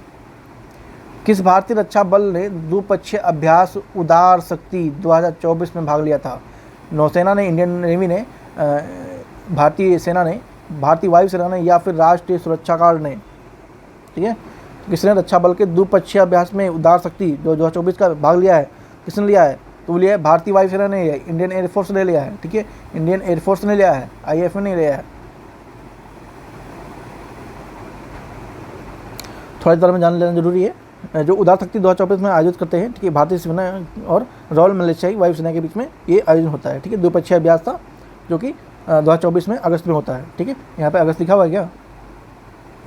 किस भारतीय रक्षा बल ने द्विपक्षीय अभ्यास उदार शक्ति 2024 में भाग लिया था? नौसेना ने, इंडियन नेवी ने, भारतीय सेना ने, भारतीय वायुसेना ने, या फिर राष्ट्रीय सुरक्षा गार्ड ने? ठीक है, किसने रक्षा बल के द्विपक्षीय अभ्यास में उदार शक्ति 2024 का भाग लिया है? किसने लिया है? तो लिया है भारतीय वायुसेना ने लिया है, इंडियन एयरफोर्स ने लिया है। ठीक है, इंडियन एयरफोर्स ने लिया है, IAF ने लिया है। थोड़ा इस बारे में जान लेना जरूरी है। जो उदार शक्ति 2024 में आयोजित करते हैं, ठीक है, भारतीय सेना और रॉयल मलेशियाई वायुसेना के बीच में ये आयोजन होता है। ठीक है, द्विपक्षीय अभ्यास था जो कि 2024 में अगस्त में होता है। ठीक है, यहाँ पे अगस्त लिखा हुआ है क्या?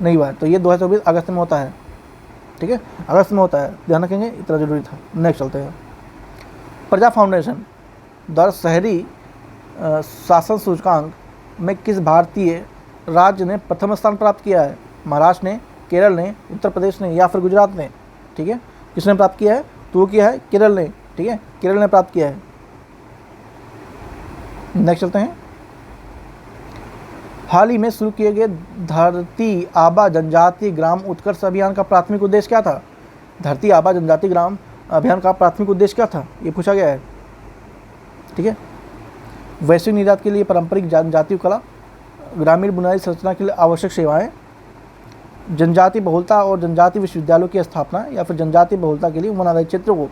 नहीं हुआ है, तो ये 2024 अगस्त में होता है। ठीक है, अगस्त में होता है, ध्यान रखेंगे, इतना ज़रूरी था। नेक्स्ट चलते हैं। प्रजा फाउंडेशन द्वारा शहरी शासन सूचकांक में किस भारतीय राज्य ने प्रथम स्थान प्राप्त किया है? महाराष्ट्र ने, केरल ने, उत्तर प्रदेश ने या फिर गुजरात ने? ठीक है, किसने प्राप्त किया है? तो वो किया है केरल ने। ठीक है, केरल ने प्राप्त किया है। नेक्स्ट चलते हैं। हाल ही में शुरू किए गए धरती आबा जनजातीय ग्राम उत्कर्ष अभियान का प्राथमिक उद्देश्य क्या था? धरती आबा जनजातीय ग्राम अभियान का प्राथमिक उद्देश्य क्या था, ये पूछा गया है। ठीक है, वैश्विक निर्यात के लिए पारंपरिक जनजातीय कला, ग्रामीण बुनियादी संरचना के लिए आवश्यक सेवाएं, जनजातीय बहुलता और जनजातीय विश्वविद्यालयों की स्थापना, या फिर जनजातीय बहुलता के लिए वन आधारित क्षेत्रों को।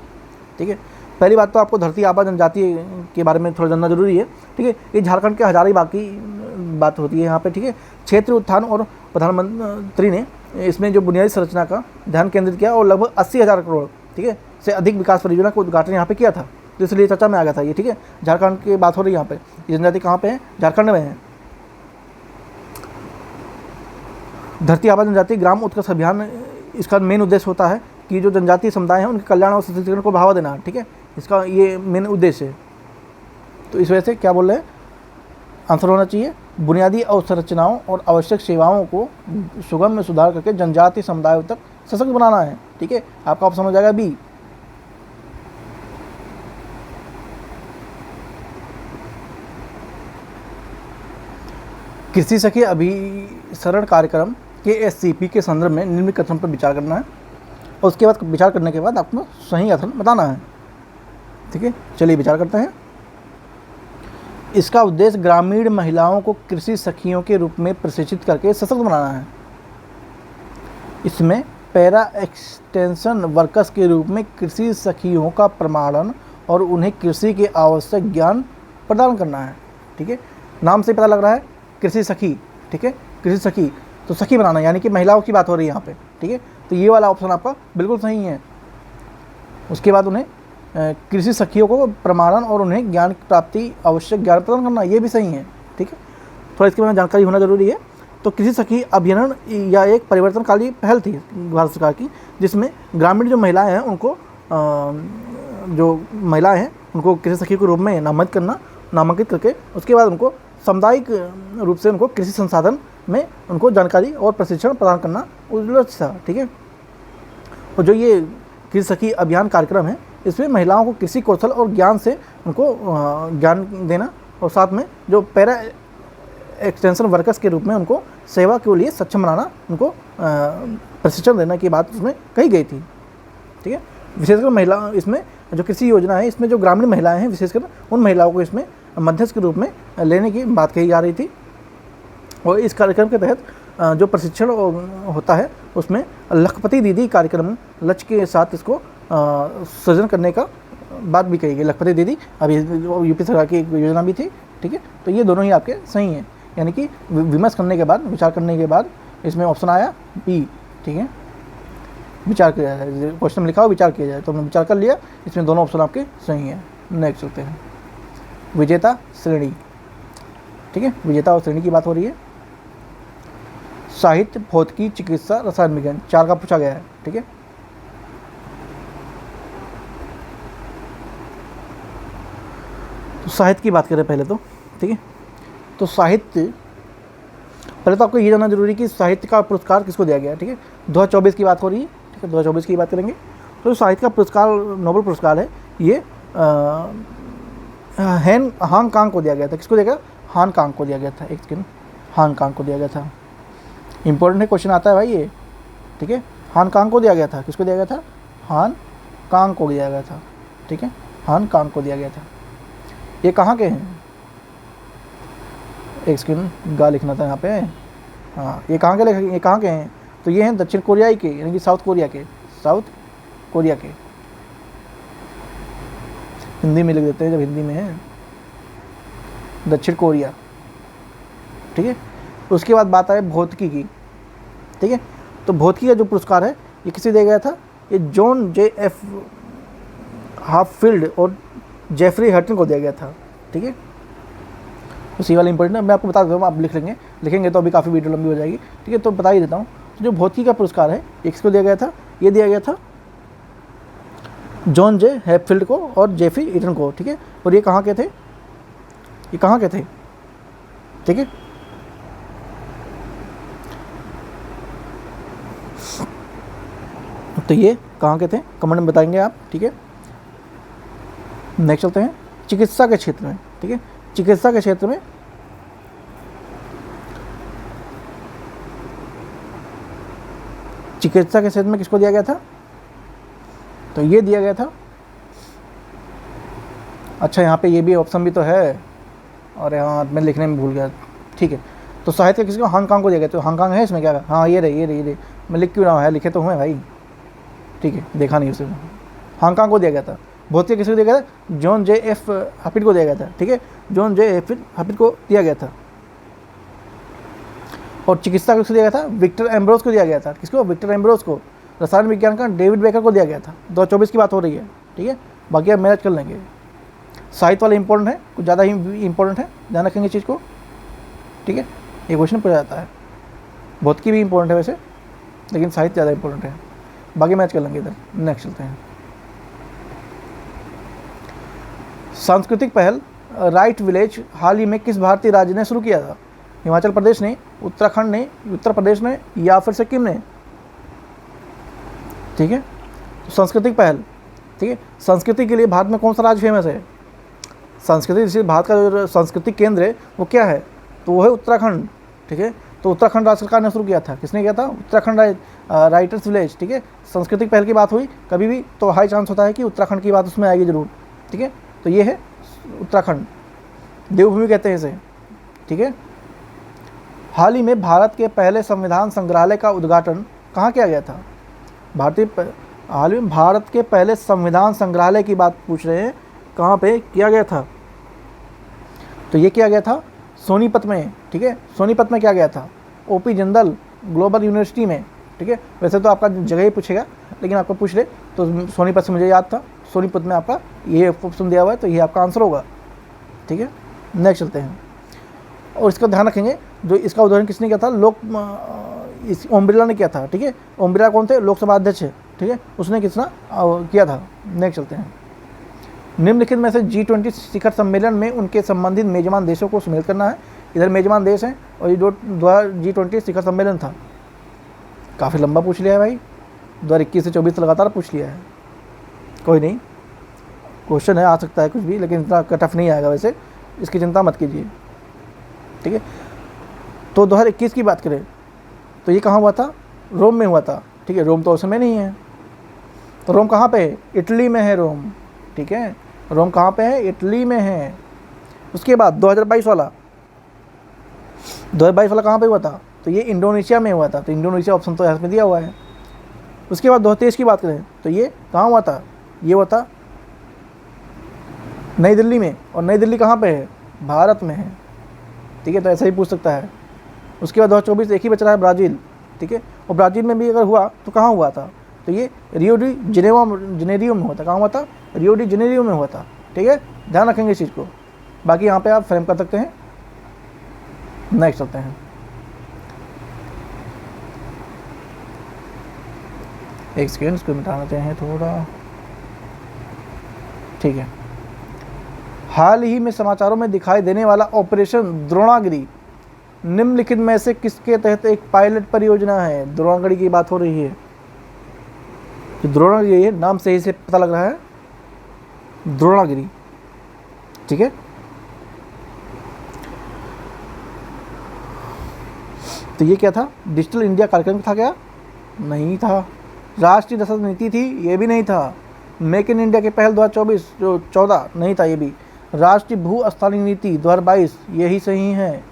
ठीक है, पहली बात तो आपको धरती आबा जनजातीय के बारे में थोड़ा जानना जरूरी है। ठीक है, ये झारखंड के हजारीबाग की बात होती है यहाँ पे। ठीक है, क्षेत्रीय उत्थान और प्रधानमंत्री ने इसमें जो बुनियादी संरचना का ध्यान केंद्रित किया और लगभग 80,000 करोड़, ठीक है, से अधिक विकास परियोजना का उद्घाटन यहाँ पे किया था, तो इसलिए चर्चा में आ गया था ये। ठीक है, झारखंड की बात हो रही है यहाँ पे। ये जनजाति कहाँ पे है? झारखंड में है। धरती आबा जनजातीय ग्राम उत्कर्ष अभियान, इसका मेन उद्देश्य होता है कि जो जनजातीय समुदाय हैं उनके कल्याण और सशक्तिकरण को बढ़ावा देना। ठीक है, इसका ये मेन उद्देश्य है। तो इस वजह से क्या बोल रहे हैं, आंसर होना चाहिए बुनियादी अवसंरचनाओं और आवश्यक सेवाओं को सुगम में सुधार करके जनजातीय समुदायों तक सशक्त बनाना है। ठीक है, आपका ऑप्शन हो जाएगा बी। कृषि सखी अभिसरण कार्यक्रम KSCP के संदर्भ में निम्न कथन पर विचार करना है और उसके बाद विचार करने के बाद आपको सही कथन बताना है। ठीक है, चलिए विचार करते हैं। इसका उद्देश्य ग्रामीण महिलाओं को कृषि सखियों के रूप में प्रशिक्षित करके सशक्त बनाना है। इसमें पैरा एक्सटेंशन वर्कर्स के रूप में कृषि सखियों का प्रमाणन और उन्हें कृषि के आवश्यक ज्ञान प्रदान करना है। ठीक है, नाम से पता लग रहा है कृषि सखी। ठीक है, कृषि सखी, तो सखी बनाना यानी कि महिलाओं की बात हो रही है यहाँ पे। ठीक है, तो ये वाला ऑप्शन आपका बिल्कुल सही है। उसके बाद उन्हें कृषि सखियों को प्रमाणन और उन्हें ज्ञान की प्राप्ति आवश्यक ज्ञान प्रदान करना, ये भी सही है। ठीक है, थोड़ा इसके बारे में जानकारी होना जरूरी है। तो कृषि सखी अभियान या एक परिवर्तनकारी पहल थी भारत सरकार की, जिसमें ग्रामीण जो महिलाएं हैं उनको कृषि सखी के रूप में नामांकित करके उसके बाद उनको सामुदायिक रूप से उनको कृषि संसाधन में उनको जानकारी और प्रशिक्षण प्रदान करना उद्देश्य था। ठीक है, और जो ये कृषि सखी अभियान कार्यक्रम है, इसमें महिलाओं को कृषि कौशल और ज्ञान से उनको ज्ञान देना और साथ में जो पैरा एक्सटेंशन वर्कर्स के रूप में उनको सेवा के लिए सक्षम बनाना, उनको प्रशिक्षण देने की बात उसमें कही गई थी। ठीक है, विशेषकर महिला, इसमें जो कृषि योजना है इसमें जो ग्रामीण महिलाएं हैं विशेषकर उन महिलाओं को इसमें मध्यस्थ के रूप में लेने की बात कही जा रही थी। और इस कार्यक्रम के तहत जो प्रशिक्षण होता है उसमें लखपति दीदी कार्यक्रम लक्ष्य के साथ इसको सृजन करने का बात भी कही गई। लखपति दीदी अभी यूपी सरकार की एक योजना भी थी। ठीक है, तो ये दोनों ही आपके सही हैं, यानी कि विमर्श करने के बाद, विचार करने के बाद इसमें ऑप्शन आया बी। ठीक है, विचार किया जाए, क्वेश्चन में लिखा हो विचार किया जाए, तो हमने विचार कर लिया, इसमें दोनों ऑप्शन आपके सही हैं। नेक्स्ट चलते हैं, विजेता श्रेणी। ठीक है, विजेता और श्रेणी की बात हो रही है। साहित्य, भौतिकी, चिकित्सा, रसायन विज्ञान, 4 का पूछा गया है। ठीक है, तो साहित्य की बात करें पहले तो। ठीक है, तो साहित्य, पहले तो आपको ये जानना जरूरी है कि साहित्य का पुरस्कार किसको दिया गया है। ठीक है, 2024 की बात हो रही है। ठीक है, 2024 की बात करेंगे तो साहित्य का पुरस्कार, नोबेल पुरस्कार है, ये हांगकांग को दिया गया था। किसको दिया गया? हांगकांग को दिया गया था। एक सेकंड, हांगकांग को दिया गया था। इंपॉर्टेंट है, क्वेश्चन आता है भाई ये। ठीक है, हांगकांग को दिया गया था। किसको दिया गया था? हांगकांग को दिया गया था। ठीक है, हांगकांग को दिया गया था। ये कहाँ के हैं? एक सेकंड, गा लिखना था यहाँ पे। हाँ, ये कहाँ के हैं? तो ये हैं दक्षिण कोरियाई के, यानी कि साउथ कोरिया के। हिंदी में लिख देते हैं जब हिंदी में है, दक्षिण कोरिया। ठीक है, उसके बाद बात आए भौतिकी की। ठीक है, तो भौतिकी का जो पुरस्कार है ये किसे दिया गया था? ये जॉन J.F. हाफील्ड और जेफरी हटन को दिया गया था। ठीक है, तो सी वाला इंपॉर्टेंट है, मैं आपको बता देता हूँ, आप लिखेंगे तो अभी काफ़ी वीडियो लंबी हो जाएगी, ठीक है। तो बता ही देता हूँ। तो जो भौतिकी का पुरस्कार है किसको दिया गया था, ये दिया गया था जॉन जे हैपफील्ड को और जेफरी ईटन को, ठीक है। और ये कहाँ के थे, ये कहाँ के थे, ठीक है। तो ये कहाँ के थे, कमेंट में बताएंगे आप, ठीक है। नेक्स्ट चलते हैं चिकित्सा के क्षेत्र में, ठीक है। चिकित्सा के क्षेत्र में किसको दिया गया था, तो ये दिया गया था, अच्छा यहाँ पे ये भी ऑप्शन भी तो है, और यहाँ मैं लिखने में भूल गया, ठीक है। तो साहित्य किसको, हांगकांग को दिया गया, तो हांगकांग है इसमें क्या, हाँ ये रही, मैं लिख क्यों रहा है, लिखे तो हुए भाई, ठीक है, देखा नहीं उसे, हांगकांग को दिया गया था। भौतिकी किसको दिया गया था, जॉन जे एफ हाफिड को दिया गया था, ठीक है, जॉन जे एफ हाफिड को दिया गया था। और चिकित्सा किसको दिया गया था, विक्टर एम्ब्रोस को दिया गया था, किसको, विक्टर एम्ब्रोस को। रसायन विज्ञान का डेविड बेकर को दिया गया था। 2024 की बात हो रही है, ठीक है, बाकी आप मैनेज कर लेंगे। साहित्य वाला इंपॉर्टेंट है, कुछ ज़्यादा ही इंपॉर्टेंट है, ध्यान रखेंगे चीज़ को, ठीक है। ये क्वेश्चन पूछा जाता है, भौतिकी भी इंपॉर्टेंट है वैसे, लेकिन साहित्य ज़्यादा इंपॉर्टेंट है, बाकी मैच कर लेंगे इधर। नेक्स्ट चलते हैं, सांस्कृतिक पहल राइट विलेज हाल ही में किस भारतीय राज्य ने शुरू किया था, हिमाचल प्रदेश ने, उत्तराखंड ने, उत्तर प्रदेश ने, या फिर सिक्किम ने, ठीक है। तो सांस्कृतिक पहल, ठीक है, संस्कृति के लिए भारत में कौन सा राज्य फेमस है, संस्कृति, जैसे भारत का जो सांस्कृतिक केंद्र है वो क्या है, तो वो है उत्तराखंड, ठीक है। तो उत्तराखंड राज्य सरकार ने शुरू किया था, किसने किया था, उत्तराखंड राइटर्स विलेज, ठीक है। सांस्कृतिक पहल की बात हुई कभी भी तो हाई चांस होता है कि उत्तराखंड की बात उसमें आएगी जरूर, ठीक है। तो ये है उत्तराखंड, देवभूमि कहते हैं इसे, ठीक है। हाल ही में भारत के पहले संविधान संग्रहालय का उद्घाटन कहाँ किया गया था, हाल में भारत के पहले संविधान संग्रहालय की बात पूछ रहे हैं, कहाँ पे किया गया था, तो ये किया गया था सोनीपत में, ठीक है। सोनीपत में किया गया था, ओपी जिंदल ग्लोबल यूनिवर्सिटी में, ठीक है। वैसे तो आपका जगह ही पूछेगा, लेकिन आपको पूछ ले तो सोनीपत से मुझे याद था, सोनीपत में आपका ये ऑप्शन दिया हुआ है, तो ये आपका आंसर होगा, ठीक है। नेक्स्ट चलते हैं, और इसका ध्यान रखेंगे, जो इसका उदाहरण किसने किया था, इस ओम बिरला ने किया था, ठीक है। ओम बिरला कौन थे, लोकसभा अध्यक्ष है, ठीक है, उसने कितना किया था। नेक्स्ट चलते हैं, निम्नलिखित में से G20 शिखर सम्मेलन में उनके संबंधित मेजबान देशों को सम्मिलित करना है। इधर मेजबान देश हैं, और ये जो G20 शिखर सम्मेलन था, काफ़ी लंबा पूछ लिया है भाई, 2021 से 24 लगातार पूछ लिया है, कोई नहीं, क्वेश्चन है, आ सकता है कुछ भी, लेकिन इतना टफ नहीं आएगा वैसे, इसकी चिंता मत कीजिए, ठीक है। तो 2021 की बात करें तो ये कहाँ हुआ था, रोम में हुआ था, ठीक है। रोम तो उस समय नहीं है, तो रोम कहाँ पे है, इटली में है रोम, ठीक है। रोम कहाँ पे है, इटली में है। उसके बाद 2022 वाला कहाँ पे हुआ था, तो ये इंडोनेशिया में हुआ था, तो इंडोनेशिया ऑप्शन तो यहाँ पे दिया हुआ है। उसके बाद 2023 की बात करें तो ये कहाँ हुआ था, ये हुआ था नई दिल्ली में, और नई दिल्ली कहाँ पे है, भारत में है, ठीक है। तो ऐसा ही पूछ सकता है। उसके बाद 2024 एक ही बच रहा है, ब्राज़ील, ठीक है। और ब्राज़ील में भी अगर हुआ तो कहाँ हुआ था, तो ये रियो डी जेनेरियो में हुआ था, कहाँ हुआ था, रियो डी जेनेरियो में हुआ था, ठीक है। ध्यान रखेंगे इस चीज़ को, बाकी यहाँ पे आप फ्रेम कर सकते हैं। नेक्स्ट चलते हैं, एक सेकेंड इसको मिटा देते हैं थोड़ा, ठीक है। हाल ही में समाचारों में दिखाई देने वाला ऑपरेशन द्रोणागिरी निम्नलिखित में से किसके तहत एक पायलट परियोजना है, द्रोणागिरी की बात हो रही है। जो द्रोणागिरी है, नाम से ही से पता लग रहा है, द्रोणागिरी, ठीक है। तो ये क्या था, डिजिटल इंडिया कार्यक्रम था क्या, नहीं था। राष्ट्रीय दशरथ नीति थी, ये भी नहीं था। मेक इन इंडिया के पहल 2024 जो 14 नहीं था, ये भी। राष्ट्रीय भू स्थानिक नीति 2022, यही सही है,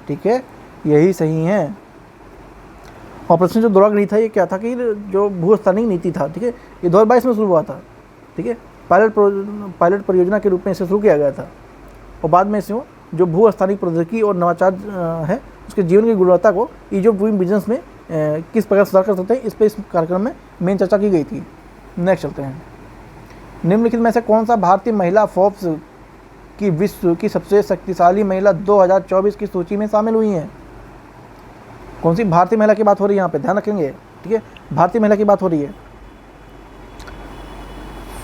ठीक है, यही सही है। ऑपरेशन जो द्रोणागिरी था, ये क्या था कि जो भू स्थानिक नीति था, ठीक है, ये 2022 में शुरू हुआ था, ठीक है। पायलट परियोजना के रूप में इसे शुरू किया गया था, और बाद में इसे जो भू स्थानिक प्रौद्योगिकी और नवाचार है, उसके जीवन की गुणवत्ता को ईज ऑफ डूइंग बिजनेस में किस प्रकार सुधार कर सकते हैं, इस पर इस कार्यक्रम में मेन चर्चा की गई थी। नेक्स्ट चलते हैं, निम्नलिखित में से कौन सा भारतीय महिला फोर्ब्स कि विश्व की सबसे शक्तिशाली महिला 2024 की सूची में शामिल हुई हैं। कौन सी? भारतीय महिला की बात हो रही है यहाँ पे, ध्यान रखेंगे, ठीक है, भारतीय महिला की बात हो रही है।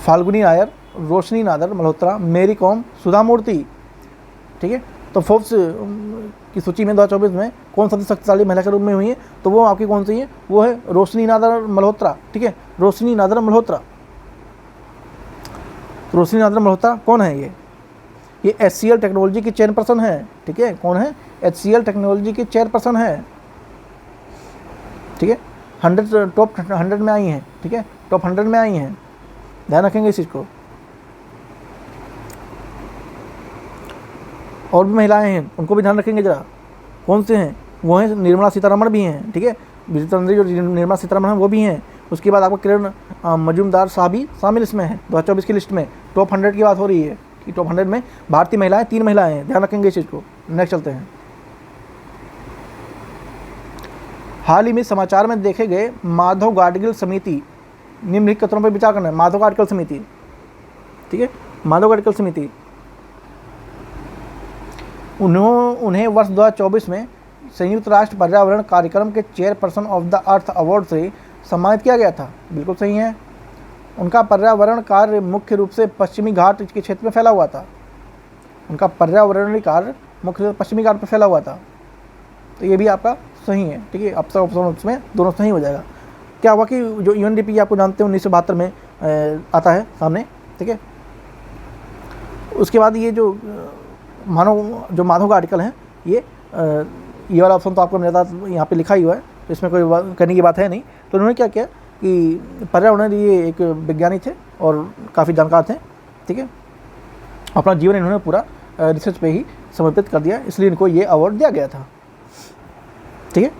फाल्गुनी नायर, रोशनी नादर मल्होत्रा, मेरी कॉम, सुधा मूर्ति, ठीक है। तो फोर्ब्स की सूची में 2024 में कौन सबसे शक्तिशाली महिला के रूप में हुई है, तो वो आपकी कौन सी है? वो है रोशनी नादर मल्होत्रा, ठीक है, रोशनी नादर मल्होत्रा। रोशनी नादर मल्होत्रा कौन है? ये HCL टेक्नोलॉजी की चेयरपर्सन है, ठीक है। कौन है? HCL टेक्नोलॉजी की चेयरपर्सन है, ठीक है। 100 टॉप 100 में आई हैं, ठीक है, टॉप 100 में आई हैं, ध्यान रखेंगे इस चीज़ को। और भी महिलाएं हैं, उनको भी ध्यान रखेंगे जरा, कौन से हैं? वो हैं निर्मला सीतारमण भी हैं, ठीक है, वित्त मंत्री जो निर्मला सीतारमण हैं वो भी हैं। उसके बाद आपको किरण मजूमदार साहब भी शामिल इसमें है 2024 की लिस्ट में। टॉप 100 की बात हो रही है कि टॉप 100 में भारतीय महिलाएं 3 महिलाएं हैं, ध्यान रखेंगे इस चीज़ को। नेक्स्ट चलते हैं। हाल ही में समाचार में देखे गए माधव गाडगिल समिति, निम्नलिखित कथनों पर विचार करना है। माधव गाडगिल समिति, ठीक है, माधव गाडगिल समिति, उन्हें वर्ष 2024 में संयुक्त राष्ट्र पर्यावरण कार्यक्रम के chairperson of the earth award से सम्मानित किया गया था। बिल्कुल सही है। उनका पर्यावरण कार्य मुख्य रूप से पश्चिमी घाट के क्षेत्र में फैला हुआ था। उनका पर्यावरणीय कार्य मुख्य रूप से पश्चिमी घाट पर फैला हुआ था, तो ये भी आपका सही है, ठीक है। अब ऑप्शन उसमें दोनों सही हो जाएगा। क्या हुआ कि जो UNDP आपको जानते हैं 1972 में आता है सामने, ठीक है। उसके बाद ये जो माधव का आर्टिकल है, ये वाला ऑप्शन तो आपको मेरे साथ यहाँ पे लिखा ही हुआ है, तो इसमें कोई करने की बात है नहीं। तो उन्होंने क्या किया कि पर्यावरण, ये एक वैज्ञानिक थे और काफ़ी जानकार थे, ठीक है। अपना जीवन इन्होंने पूरा रिसर्च पे ही समर्पित कर दिया, इसलिए इनको ये अवार्ड दिया गया था, ठीक है।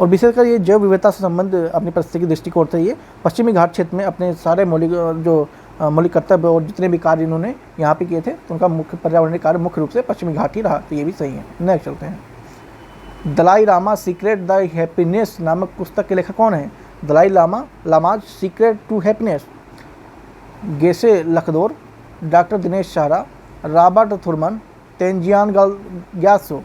और विशेषकर ये जैव विविधता से संबंध अपनी पारिस्थितिक दृष्टिकोण से ये पश्चिमी घाट क्षेत्र में अपने सारे मौलिक कर्तव्य और जितने भी कार्य इन्होंने यहाँ पे किए थे, तो उनका मुख्य पर्यावरणीय कार्य मुख्य रूप से पश्चिमी घाट ही रहा, तो ये भी सही है। नेक्स्ट चलते हैं। Dalai Lama secret the happiness नामक पुस्तक के लेखक कौन है? Dalai Lama's secret to happiness, Geshe Lhakdor, doctor Dinesh Sara, Robert Thurman, तेंजियान Gyatso,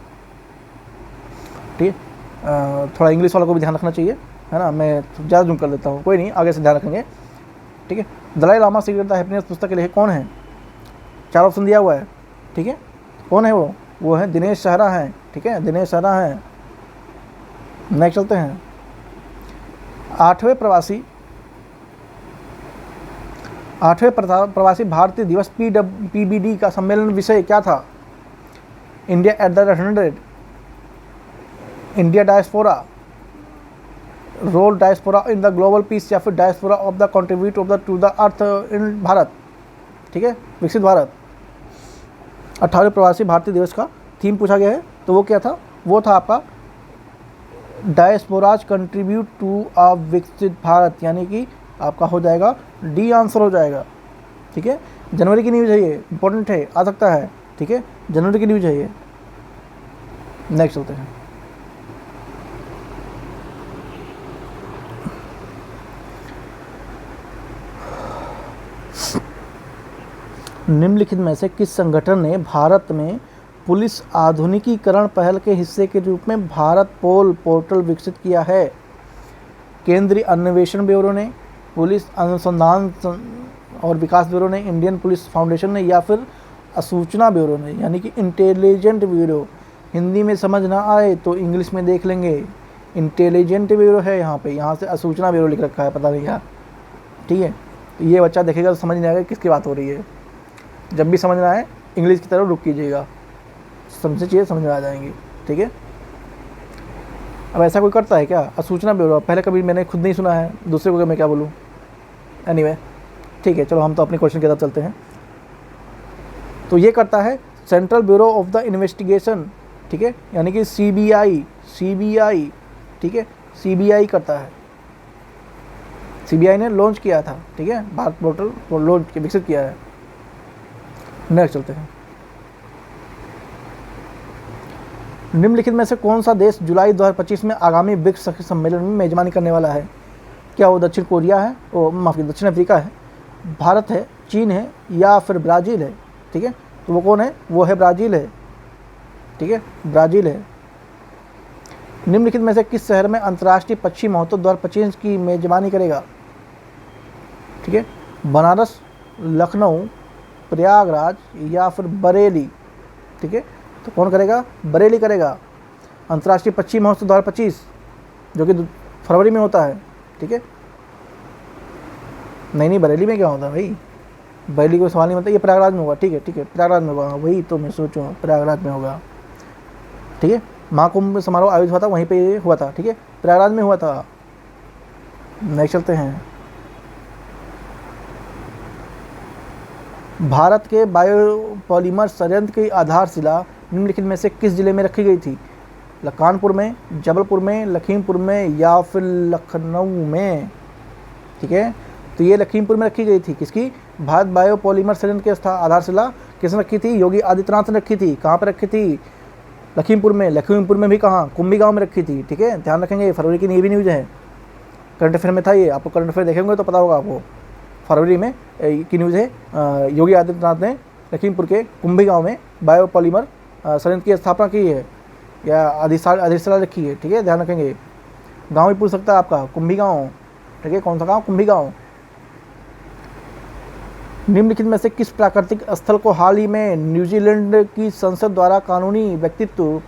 ठीक है। थोड़ा इंग्लिश वालों को भी ध्यान रखना चाहिए, है ना, मैं ज़्यादा जूम कर देता हूँ, कोई नहीं, आगे से ध्यान रखेंगे, ठीक है। Dalai Lama secret the happiness पुस्तक के लेखक कौन है? 4 ऑप्शन दिया हुआ है, ठीक है। कौन है वो है दिनेश सारा हैं, ठीक है, दिनेश सारा हैं। नेक्स्ट चलते हैं। 8वें प्रवासी भारतीय दिवस PBD का सम्मेलन विषय क्या था? India at the 100, India diaspora, role diaspora in the global peace, या फिर diaspora of the contribute of the to the earth in Bharat, ठीक है, विकसित भारत। 18वें प्रवासी भारतीय दिवस का थीम पूछा गया है, तो वो क्या था? वो था आपका डायस्पोराज कंट्रीब्यूट टू अ विकसित भारत, यानी कि आपका हो जाएगा डी आंसर हो जाएगा, ठीक है। जनवरी की न्यूज़ है ये, इंपॉर्टेंट है, आ सकता है, ठीक है, जनवरी की न्यूज़ है ये। नेक्स्ट होते हैं। निम्नलिखित में से किस संगठन ने भारत में पुलिस आधुनिकीकरण पहल के हिस्से के रूप में भारत पोल पोर्टल विकसित किया है? केंद्रीय अन्वेषण ब्यूरो ने, पुलिस अनुसंधान और विकास ब्यूरो ने, इंडियन पुलिस फाउंडेशन ने, या फिर सूचना ब्यूरो ने, यानी कि इंटेलिजेंट ब्यूरो। हिंदी में समझ ना आए तो इंग्लिश में देख लेंगे, इंटेलिजेंट ब्यूरो है यहाँ पे, यहाँ से सूचना ब्यूरो लिख रखा है, पता नहीं क्या, ठीक है। तो ये बच्चा देखेगा तो समझ नहीं आएगा किसकी बात हो रही है। जब भी समझना है इंग्लिश की तरफ रुक कीजिएगा, समझे चीज़ें समझ में आ जाएंगी, ठीक है। अब ऐसा कोई करता है क्या? सूचना ब्यूरो पहले कभी मैंने खुद नहीं सुना है, दूसरे को मैं क्या बोलूँ। एनीवे, ठीक है, चलो हम तो अपने क्वेश्चन की तरफ चलते हैं। तो ये करता है central bureau of the investigation, ठीक है, यानी कि CBI, ठीक है, CBI करता है। CBI ने लॉन्च किया था, ठीक है, भारत पोर्टल लॉन्च विकसित किया है। नेक्स्ट चलते हैं। निम्नलिखित में से कौन सा देश जुलाई 2025 में आगामी ब्रिक्स सम्मेलन में मेजबानी करने वाला है? क्या वो दक्षिण कोरिया है, दक्षिण अफ्रीका है, भारत है, चीन है, या फिर ब्राज़ील है, ठीक है। तो वो कौन है? वो है ब्राज़ील है, ठीक है, ब्राज़ील है। निम्नलिखित में से किस शहर में अंतर्राष्ट्रीय पक्षी महोत्सव 2025 की मेजबानी करेगा? ठीक है, बनारस, लखनऊ, प्रयागराज या फिर बरेली। ठीक है, तो कौन करेगा? बरेली करेगा। अंतर्राष्ट्रीय पक्षी महोत्सव 2025 जो कि फरवरी में होता है। ठीक है, नहीं बरेली में क्या होता है भाई? बरेली कोई सवाल नहीं होता, ये प्रयागराज में होगा। ठीक है, प्रयागराज में होगा, वही तो मैं सोचूँ प्रयागराज में होगा। ठीक है, महाकुंभ समारोह आयोजित हुआ था, वहीं पे ये हुआ था। ठीक है, प्रयागराज में हुआ था। नेक्स्ट चलते हैं। भारत के बायोपॉलीमर संयंत्र की आधारशिला निम्नलिखित में से किस जिले में रखी गई थी? कानपुर में, जबलपुर में, लखीमपुर में या फिर लखनऊ में? ठीक है, तो ये लखीमपुर में रखी गई थी। किसकी? भारत बायोपॉलीमर संयंत्र की आधारशिला किसने रखी थी? योगी आदित्यनाथ ने रखी थी। कहाँ पर रखी थी? लखीमपुर में। लखीमपुर में भी कहाँ? कुंभी गाँव में रखी थी। ठीक है, ध्यान रखेंगे, फरवरी की ये भी न्यूज़ है, करंट अफेयर में था ये। आपको करंट अफेयर देखेंगे तो पता होगा आपको, फरवरी में की न्यूज़ है। योगी आदित्यनाथ ने लखीमपुर के कुंभी गांव में बायोपॉलीमर संयंत्र की स्थापना की है या आधारशिला रखी है। ठीक है, ध्यान रखेंगे। गांव भी पूछ सकता है आपका, कुंभी गांव। ठीक है, कौन सा गांव? कुंभी गांव। निम्नलिखित में से किस प्राकृतिक स्थल को हाल ही में न्यूजीलैंड की संसद द्वारा कानूनी व्यक्तित्व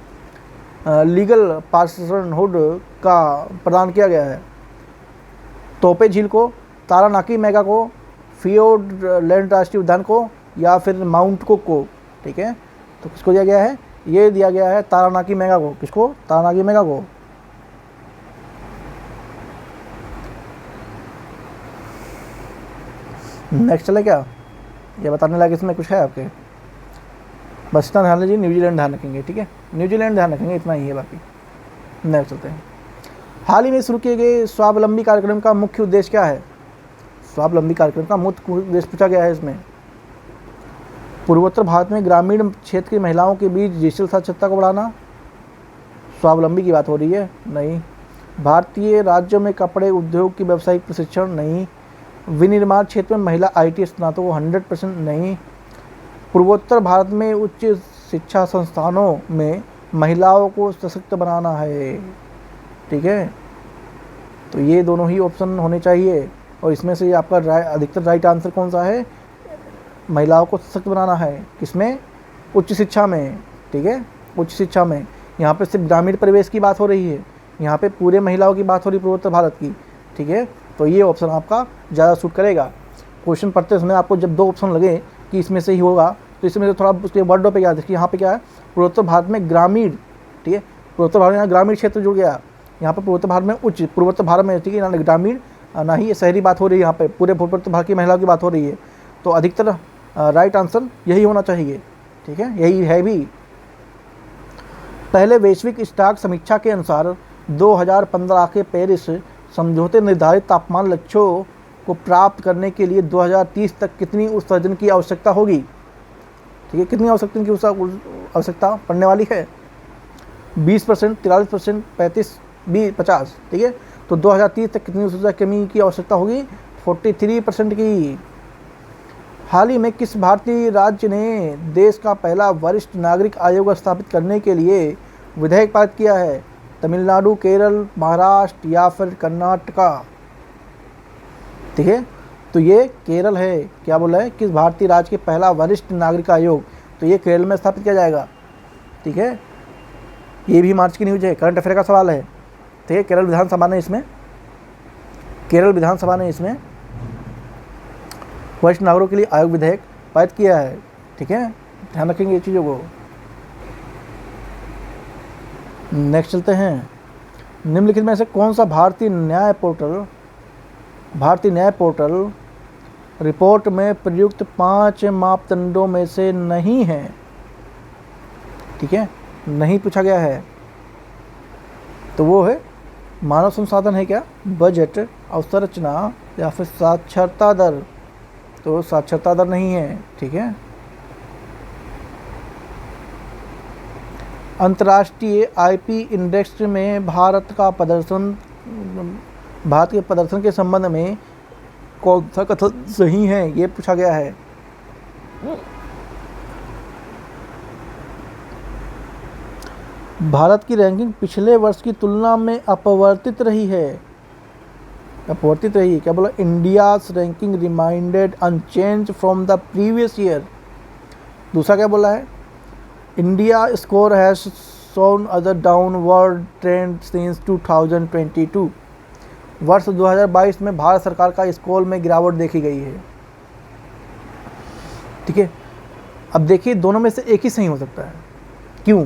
लीगल पर्सनहुड का प्रदान किया गया है? तोपे झील को, तारानाकी मेगा को, फियोर्डलैंड राष्ट्रीय उद्यान को या फिर माउंट कुक को? ठीक है, तो किसको दिया गया है? ये दिया गया है तारानाकी मेगा को। किसको? तारानाकी मेगा को। नेक्स्ट चले क्या? ये बताने लगे इसमें कुछ है आपके? बस इतना ध्यान लीजिए, न्यूजीलैंड ध्यान रखेंगे। ठीक है, न्यूजीलैंड ध्यान रखेंगे, इतना ही है, बाकी नेक्स्ट चलते हैं। हाल ही में शुरू किए गए स्वावलंबी कार्यक्रम का मुख्य उद्देश्य क्या है? स्वावलंबी कार्यक्रम का मुख्य उद्देश्य पूछा गया है इसमें। पूर्वोत्तर भारत में ग्रामीण क्षेत्र की महिलाओं के बीच डिजिटल साक्षरता को बढ़ाना, स्वावलंबी की बात हो रही है? नहीं। भारतीय राज्यों में कपड़े उद्योग की व्यावसायिक प्रशिक्षण? नहीं। विनिर्माण क्षेत्र में महिला IT स्नातकों को 100% नहीं। पूर्वोत्तर भारत में उच्च शिक्षा संस्थानों में महिलाओं को सशक्त बनाना है। ठीक है, तो ये दोनों ही ऑप्शन होने चाहिए, और इसमें से आपका अधिकतर राइट आंसर कौन सा है? महिलाओं को सशक्त बनाना है। किसमें? उच्च शिक्षा में। ठीक है, उच्च शिक्षा में। यहाँ पे सिर्फ ग्रामीण परिवेश की बात हो रही है, यहाँ पे पूरे महिलाओं की बात हो रही है पूर्वोत्तर भारत की। ठीक है, तो ये ऑप्शन आपका ज़्यादा सूट करेगा। क्वेश्चन पढ़ते समय आपको जब दो ऑप्शन लगे कि इसमें से ही होगा, तो इसमें से थोड़ा उसके वर्डों पे याद रखिए। यहाँ पे क्या है? पूर्वोत्तर भारत में ग्रामीण। ठीक है, पूर्वोत्तर भारत में यहाँ ग्रामीण क्षेत्र जुड़ गया। यहाँ पर पूर्वोत्तर भारत में उच्च, पूर्वोत्तर भारत में, ठीक है, ना ग्रामीण ना ही शहरी बात हो रही है। यहाँ पे पूरे पूर्वोत्तर भारत की महिलाओं की बात हो रही है, तो अधिकतर राइट आंसर यही होना चाहिए। ठीक है, यही है भी। पहले वैश्विक स्टॉक समीक्षा के अनुसार 2015 के पेरिस समझौते निर्धारित तापमान लक्ष्यों को प्राप्त करने के लिए 2030 तक कितनी उत्सर्जन की आवश्यकता होगी? ठीक है, कितनी आवश्यकता की आवश्यकता पड़ने वाली है? 20%, 43%, 35, 50। ठीक है, तो 2030 तक कितनी उत्सर्जन कमी की आवश्यकता होगी? 43% की। हाल ही में किस भारतीय राज्य ने देश का पहला वरिष्ठ नागरिक आयोग स्थापित करने के लिए विधेयक पारित किया है? तमिलनाडु, केरल, महाराष्ट्र या फिर कर्नाटका? ठीक है, तो ये केरल है। क्या बोला है? किस भारतीय राज्य के पहला वरिष्ठ नागरिक आयोग? तो ये केरल में स्थापित किया जाएगा। ठीक है, ये भी मार्च की न्यूज़ है, करंट अफेयर का सवाल है। ठीक है, केरल विधानसभा ने इसमें वरिष्ठ नागरिकों के लिए आयोग विधेयक पारित किया है। ठीक है, ध्यान रखेंगे ये चीज़ों को। नेक्स्ट चलते हैं। निम्नलिखित में से कौन सा भारतीय न्याय पोर्टल रिपोर्ट में प्रयुक्त 5 मापदंडों में से नहीं है? ठीक है, नहीं पूछा गया है, तो वो है मानव संसाधन है क्या, बजट, अवसंरचना या फिर साक्षरता दर? तो साक्षरता दर नहीं है। ठीक है, अंतर्राष्ट्रीय IP इंडेक्स में भारत के प्रदर्शन के संबंध में कौन सा कथन सही है, ये पूछा गया है। भारत की रैंकिंग पिछले वर्ष की तुलना में अपवर्तित रही है। अपवर्तित रही है, क्या बोला? India's ranking reminded unchanged from the previous year. दूसरा क्या बोला है? India score has shown other downward trend since 2022। वर्ष 2022 में भारत सरकार का स्कोर में गिरावट देखी गई है। ठीक है, अब देखिए दोनों में से एक ही सही हो सकता है। क्यों?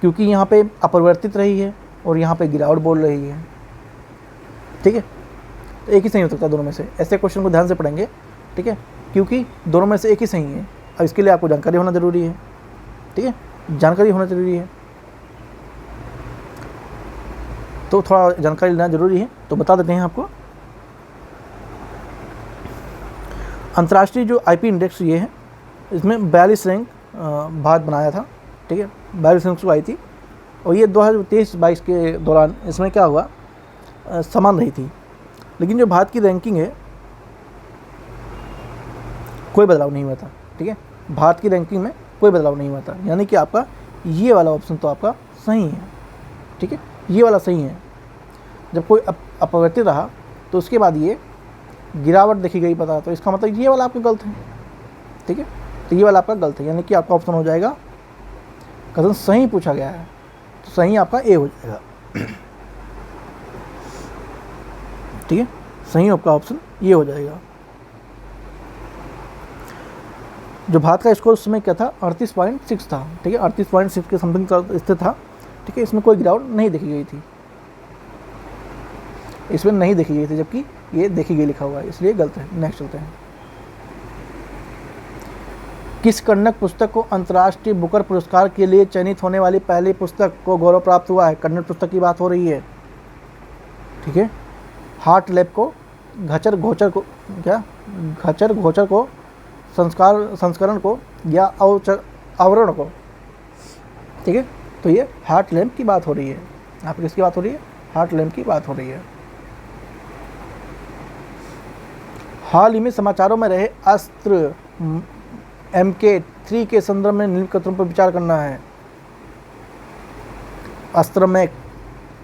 क्योंकि यहाँ पे अपरिवर्तित रही है और यहाँ पे गिरावट बोल रही है। ठीक है, तो एक ही सही हो सकता है दोनों में से। ऐसे क्वेश्चन को ध्यान से पढ़ेंगे। ठीक है, क्योंकि दोनों में से एक ही सही है। अब इसके लिए आपको जानकारी होना ज़रूरी है। ठीक है, जानकारी होना ज़रूरी है, तो थोड़ा जानकारी लेना ज़रूरी है। तो बता देते हैं आपको। अंतर्राष्ट्रीय जो आईपी इंडेक्स ये है, इसमें 42 रैंक भारत बनाया था। ठीक है, 42 रैंक आई थी और ये 2023-22 के दौरान इसमें क्या हुआ, समान रही थी। लेकिन जो भारत की रैंकिंग है कोई बदलाव नहीं हुआ था। ठीक है, भारत की रैंकिंग में कोई बदलाव नहीं हुआ था, यानी कि आपका ये वाला ऑप्शन तो आपका सही है। ठीक है, ये वाला सही है। जब कोई अपवर्तित रहा तो उसके बाद ये गिरावट देखी गई पता, तो इसका मतलब ये वाला आपका गलत है। ठीक है, तो ये वाला आपका गलत है, यानी कि आपका ऑप्शन हो जाएगा, कथन सही पूछा गया है तो सही आपका ए हो जाएगा। ठीक है, सही आपका ऑप्शन ये हो जाएगा। जो भारत का स्कोर उस समय क्या था, 38.6 था। ठीक है, 38.6 के समथिंग स्थित था। ठीक है, इसमें कोई गिरावट नहीं देखी गई थी, इसमें नहीं देखी गई थी, जबकि ये देखी गई लिखा हुआ है, इसलिए गलत है। नेक्स्ट चलते हैं। किस कन्नड़ पुस्तक को अंतर्राष्ट्रीय बुकर पुरस्कार के लिए चयनित होने वाली पहली पुस्तक को गौरव प्राप्त हुआ है? कन्नड़ पुस्तक की बात हो रही है। ठीक है, हार्ट लैब को, घचर घोचर को, क्या घचर घोचर को, संस्करण को, या आवरण को। ठीक है, तो ये हार्ट लैम्प की बात हो रही है। यहाँ पे किसकी बात हो रही है? हार्ट लैम्प की बात हो रही है। हाल ही में समाचारों में रहे अस्त्र MK3 के संदर्भ में निम्न कथनों पर विचार करना है। अस्त्र मैक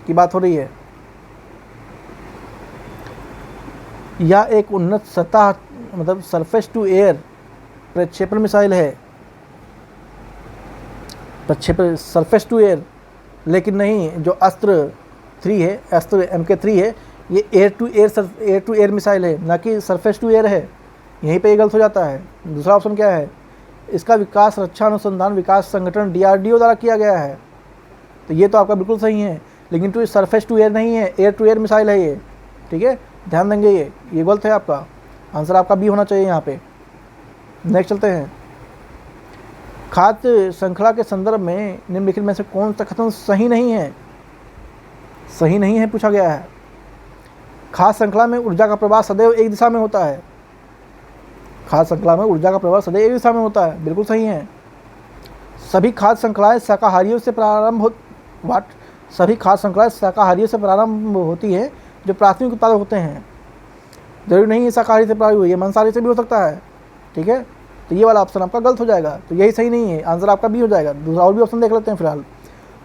की बात हो रही है। यह एक उन्नत सतह मतलब सरफेस टू एयर प्रक्षेपण मिसाइल है। प्रक्षेपण सरफेस टू एयर, लेकिन नहीं, जो अस्त्र 3 है, अस्त्र MK3 है, ये एयर टू एयर मिसाइल है, ना कि सरफेस टू एयर है। यहीं पे ये गलत हो जाता है। दूसरा ऑप्शन क्या है? इसका विकास रक्षा अनुसंधान विकास संगठन DRDO द्वारा किया गया है, तो ये तो आपका बिल्कुल सही है। लेकिन तो ये सरफेस टू एयर नहीं है, एयर टू एयर मिसाइल है ये। ठीक है, ध्यान देंगे, ये गलत है आपका। आंसर आपका बी होना चाहिए यहाँ पे। नेक्स्ट चलते हैं। खाद्य श्रृंखला के संदर्भ में निम्नलिखित में से कौन सा कथन सही नहीं है? सही नहीं है पूछा गया है। खाद्य श्रृंखला में ऊर्जा का प्रवाह सदैव एक दिशा में होता है। खाद्य श्रृंखला में ऊर्जा का प्रवाह सदैव एक दिशा में होता है, बिल्कुल सही है। सभी खाद्य श्रृंखलाएं शाकाहारियों से प्रारंभ होती है जो प्राथमिक उत्पादक होते हैं। जरूरी नहीं है शाकाहारी से प्रारंभ हुई है, मांसाहारी से भी हो सकता है। ठीक है, तो ये वाला ऑप्शन आपका गलत हो जाएगा, तो यही सही नहीं है। आंसर आपका बी हो जाएगा। दूसरा और भी ऑप्शन देख लेते हैं फिलहाल।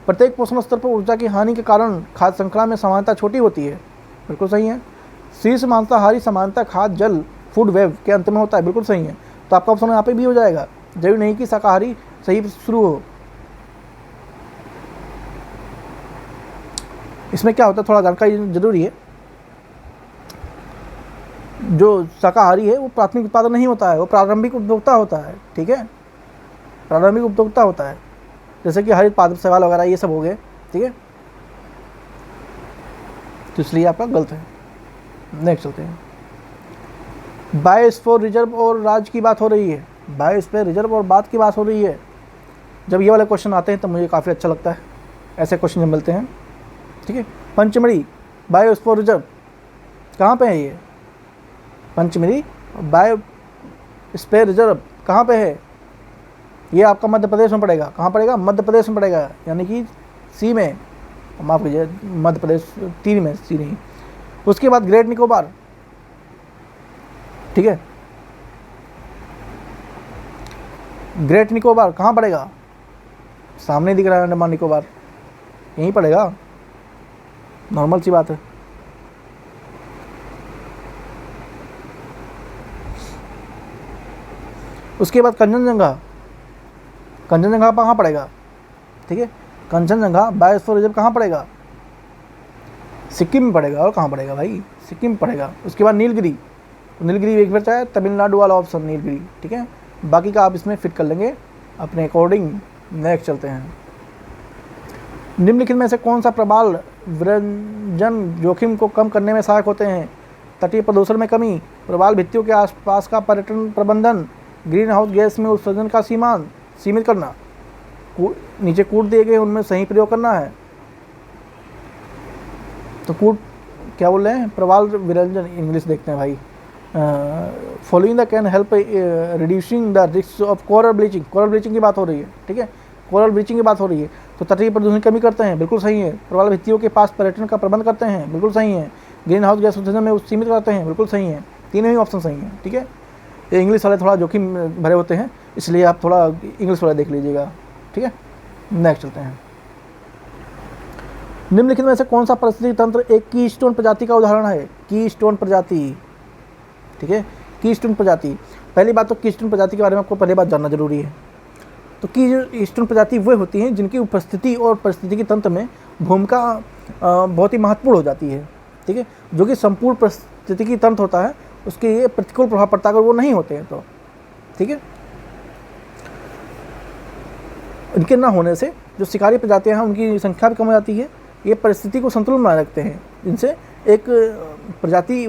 प्रत्येक पोषण स्तर पर ऊर्जा की हानि के कारण खाद्य श्रृंखला में समानता छोटी होती है, बिल्कुल सही है। शीर्ष मांसाहारी समानता खाद्य जल फूड वेब के अंत में होता है, बिल्कुल सही है। तो आपका ऑप्शन यहाँ पे भी हो जाएगा। जरूरी नहीं कि शाकाहारी सही शुरू हो। इसमें क्या होता है, थोड़ा जानकारी जरूरी है। जो शाकाहारी है वो प्राथमिक उत्पादन नहीं होता है, वो प्रारंभिक उपभोक्ता होता है। ठीक है, प्रारंभिक उपभोक्ता होता है, जैसे कि हरित पादप शैवाल वगैरह ये सब हो गए। ठीक है, तो इसलिए आपका गलत है। नेक्स्ट चलते हैं। बायोस्फीयर रिजर्व और राज्य की बात हो रही है। बायोस्फीयर रिजर्व और बात की बात हो रही है। जब ये वाले क्वेश्चन आते हैं तो मुझे काफ़ी अच्छा लगता है, ऐसे क्वेश्चन जब मिलते हैं। ठीक है, पंचमढ़ी बायोस्फीयर रिजर्व कहाँ पे है? ये पंचमढ़ी बायोस्फीयर रिजर्व कहाँ पे है? ये आपका मध्य प्रदेश में पड़ेगा। कहाँ पड़ेगा? मध्य प्रदेश में पड़ेगा, यानी कि सी में, माफ़ कीजिए, मध्य प्रदेश 3 में, सी नहीं। उसके बाद ग्रेट निकोबार। ठीक है, ग्रेट निकोबार कहाँ पड़ेगा? सामने दिख रहा है अंडमान निकोबार। यहीं पड़ेगा, नॉर्मल सी बात है। उसके बाद कंचनजंगा, कंचनजंगा कहाँ पड़ेगा, ठीक है, कंचनजंगा बायोस्फीयर रिजर्व कहाँ पड़ेगा, सिक्किम में पड़ेगा। और कहाँ पड़ेगा भाई, सिक्किम में पड़ेगा। उसके बाद नीलगिरी, नीलगिरी एक बार चाहे तमिलनाडु वाला ऑप्शन नीलगिरी, ठीक है, बाकी का आप इसमें फिट कर लेंगे अपने अकॉर्डिंग। नेक्स्ट चलते हैं। निम्नलिखित में से कौन सा प्रबाल विरंजन जोखिम को कम करने में सहायक होते हैं? तटीय प्रदूषण में कमी, प्रबाल भित्तियों के आसपास का पर्यटन प्रबंधन, ग्रीन हाउस गैस में उत्सर्जन का सीमित करना, नीचे कूट दिए गए उनमें सही प्रयोग करना है। तो कूट क्या बोल रहे हैं, प्रबाल विरंजन, इंग्लिश देखते हैं भाई। Following the can help reducing the risk of coral bleaching, coral bleaching की बात हो रही है, ठीक है, कोरल ब्लीचिंग की बात हो रही है। तो तटीय प्रदूषण की कमी करते हैं, बिल्कुल सही है। प्रबाल भित्तियों के पास पर्यटन का प्रबंध करते हैं, बिल्कुल सही है। ग्रीन हाउस गैस उत्सर्जन में सीमित करते हैं, बिल्कुल सही है। तीनों ही ऑप्शन सही हैं, ठीक है। ये इंग्लिश वाले थोड़ा जोखिम भरे होते हैं, इसलिए आप थोड़ा इंग्लिश वाला देख लीजिएगा, ठीक है। नेक्स्ट चलते हैं। निम्नलिखित में से कौन सा पारिस्थितिक तंत्र एक कीस्टोन प्रजाति का उदाहरण है? कीस्टोन प्रजाति, ठीक है, कीस्टोन प्रजाति। पहली बात तो कीस्टोन प्रजाति के बारे में आपको पहली बात जानना जरूरी है। तो कीस्टोन प्रजाति वह होती हैं जिनकी उपस्थिति और पारिस्थितिकी तंत्र में भूमिका बहुत ही महत्वपूर्ण हो जाती है, ठीक है, जो कि संपूर्ण पारिस्थितिकी तंत्र होता है उसके ये प्रतिकूल प्रभाव पड़ता है अगर वो नहीं होते हैं तो, ठीक है। इनके ना होने से जो शिकारी प्रजातियां हैं उनकी संख्या भी कम हो जाती है। ये परिस्थिति को संतुलन बनाए रखते हैं, जिनसे एक प्रजाति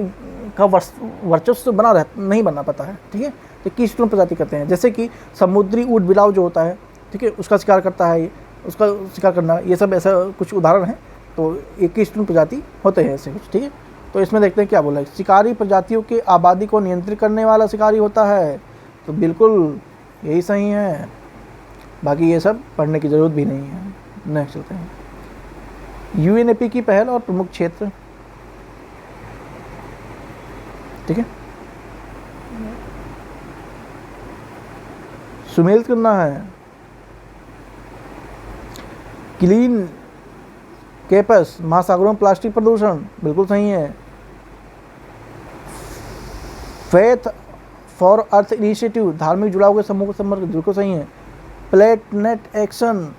का वर्चस्व नहीं बना पाता है, ठीक है। तो कीस्टोन प्रजाति करते हैं, जैसे कि समुद्री ऊँट बिलाव जो होता है, ठीक है, उसका शिकार करता है, उसका शिकार करना, ये सब ऐसा कुछ उदाहरण है। तो ये कीस्टोन प्रजाति होते हैं ऐसे कुछ, ठीक है। तो इसमें देखते हैं क्या बोला है। शिकारी प्रजातियों के आबादी को नियंत्रित करने वाला शिकारी होता है, तो बिल्कुल यही सही है, बाकी ये सब पढ़ने की ज़रूरत भी नहीं है। नेक्स्ट चलते हैं। यूएनएपी की पहल और प्रमुख क्षेत्र, ठीक है, सुमेलित करना है। क्लीन कैंपस, महासागरों में प्लास्टिक प्रदूषण, बिल्कुल सही है। फेथ फॉर अर्थ इनिशिएटिव, धार्मिक जुड़ाव के समूह को समर्पित, बिल्कुल सही है। प्लेटनेट एक्शन,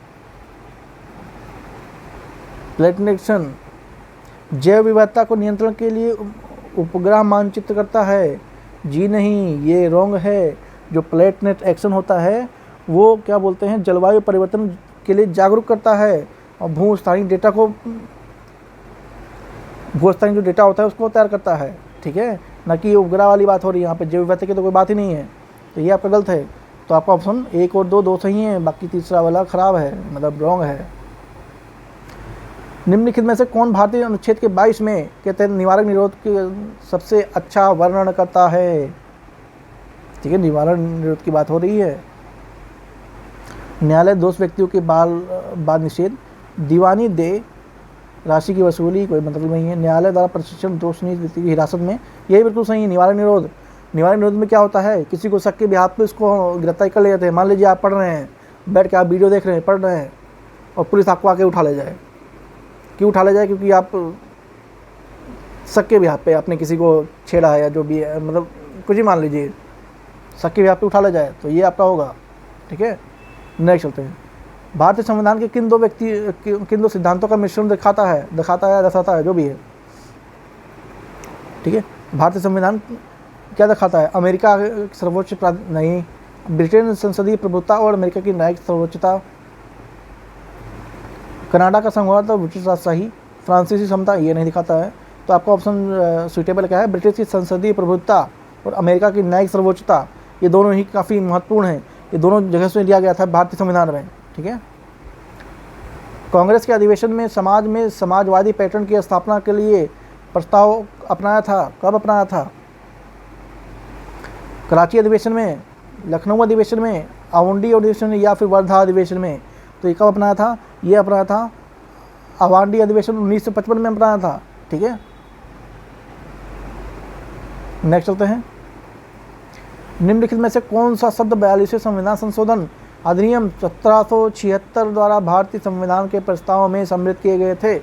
जैव विविधता को नियंत्रण के लिए उपग्रह मानचित्र करता है। जी नहीं, ये रॉन्ग है। जो प्लेटनेट एक्शन होता है वो क्या बोलते हैं, जलवायु परिवर्तन के लिए जागरूक करता है और भूस्थानिक जो डेटा होता है उसको तैयार करता है, ठीक है, ना कि उपग्रह वाली बात हो रही है यहाँ पे। जैव विविधता की तो कोई बात ही नहीं है, तो ये आपका गलत है। तो आपका ऑप्शन 1 और 2 सही हैं, बाकी तीसरा वाला खराब है, मतलब रॉन्ग है। निम्नलिखित में से कौन भारतीय अनुच्छेद के 22 में के तहत निवारक निरोध के सबसे अच्छा वर्णन करता है? ठीक है, निवारक निरोध की बात हो रही है। न्यायालय दोष व्यक्तियों के बाल निषेध, दीवानी दे राशि की वसूली, कोई मतलब नहीं है। न्यायालय द्वारा प्रशिक्षण, दोष नहीं व्यक्ति की हिरासत में, यही बिल्कुल सही है। निवारक निरोध में क्या होता है, किसी को शक के बिहाफ पे उसको गिरफ्तार कर ले जाते हैं। मान लीजिए आप पढ़ रहे हैं, बैठ के आप वीडियो देख रहे हैं, पढ़ रहे हैं, और पुलिस आपको आके उठा ले जाए। क्यों उठा ले जाए? क्योंकि आप शक के बिहाफ पे आपने किसी को छेड़ा है या जो भी है, मतलब कुछ ही मान लीजिए, शक के बिहाफ पे उठा ले जाए, तो ये आपका होगा, ठीक है। नेक्स्ट चलते हैं। भारतीय संविधान के किन दो सिद्धांतों का मिश्रण दिखाता है, जो भी है, ठीक है। भारतीय संविधान क्या दिखाता है? अमेरिका सर्वोच्च नहीं, ब्रिटेन संसदीय प्रभुत्व और अमेरिका की न्यायिक सर्वोच्चता, कनाडा का संघवाद और ब्रिटिश राजशाही, फ्रांसीसी समता, ये नहीं दिखाता है। तो आपका ऑप्शन सुटेबल क्या है? ब्रिटिश की संसदीय प्रभुत्व और अमेरिका की न्यायिक सर्वोच्चता, ये दोनों ही काफ़ी महत्वपूर्ण हैं। ये दोनों जगह से लिया गया था भारतीय संविधान में, ठीक है। कांग्रेस के अधिवेशन में समाज में समाजवादी पैटर्न की स्थापना के लिए प्रस्ताव अपनाया था, कब अपनाया था? कराची अधिवेशन में, लखनऊ अधिवेशन में, आवांडी अधिवेशन में, या फिर वर्धा अधिवेशन में? तो ये कब अपनाया था? ये अपनाया था आवांडी अधिवेशन 1955 में अपनाया था, ठीक है। नेक्स्ट चलते हैं। निम्नलिखित में से कौन सा शब्द 42वें संविधान संशोधन अधिनियम 1776 द्वारा भारतीय संविधान के प्रस्ताव में सम्मिलित किए गए थे।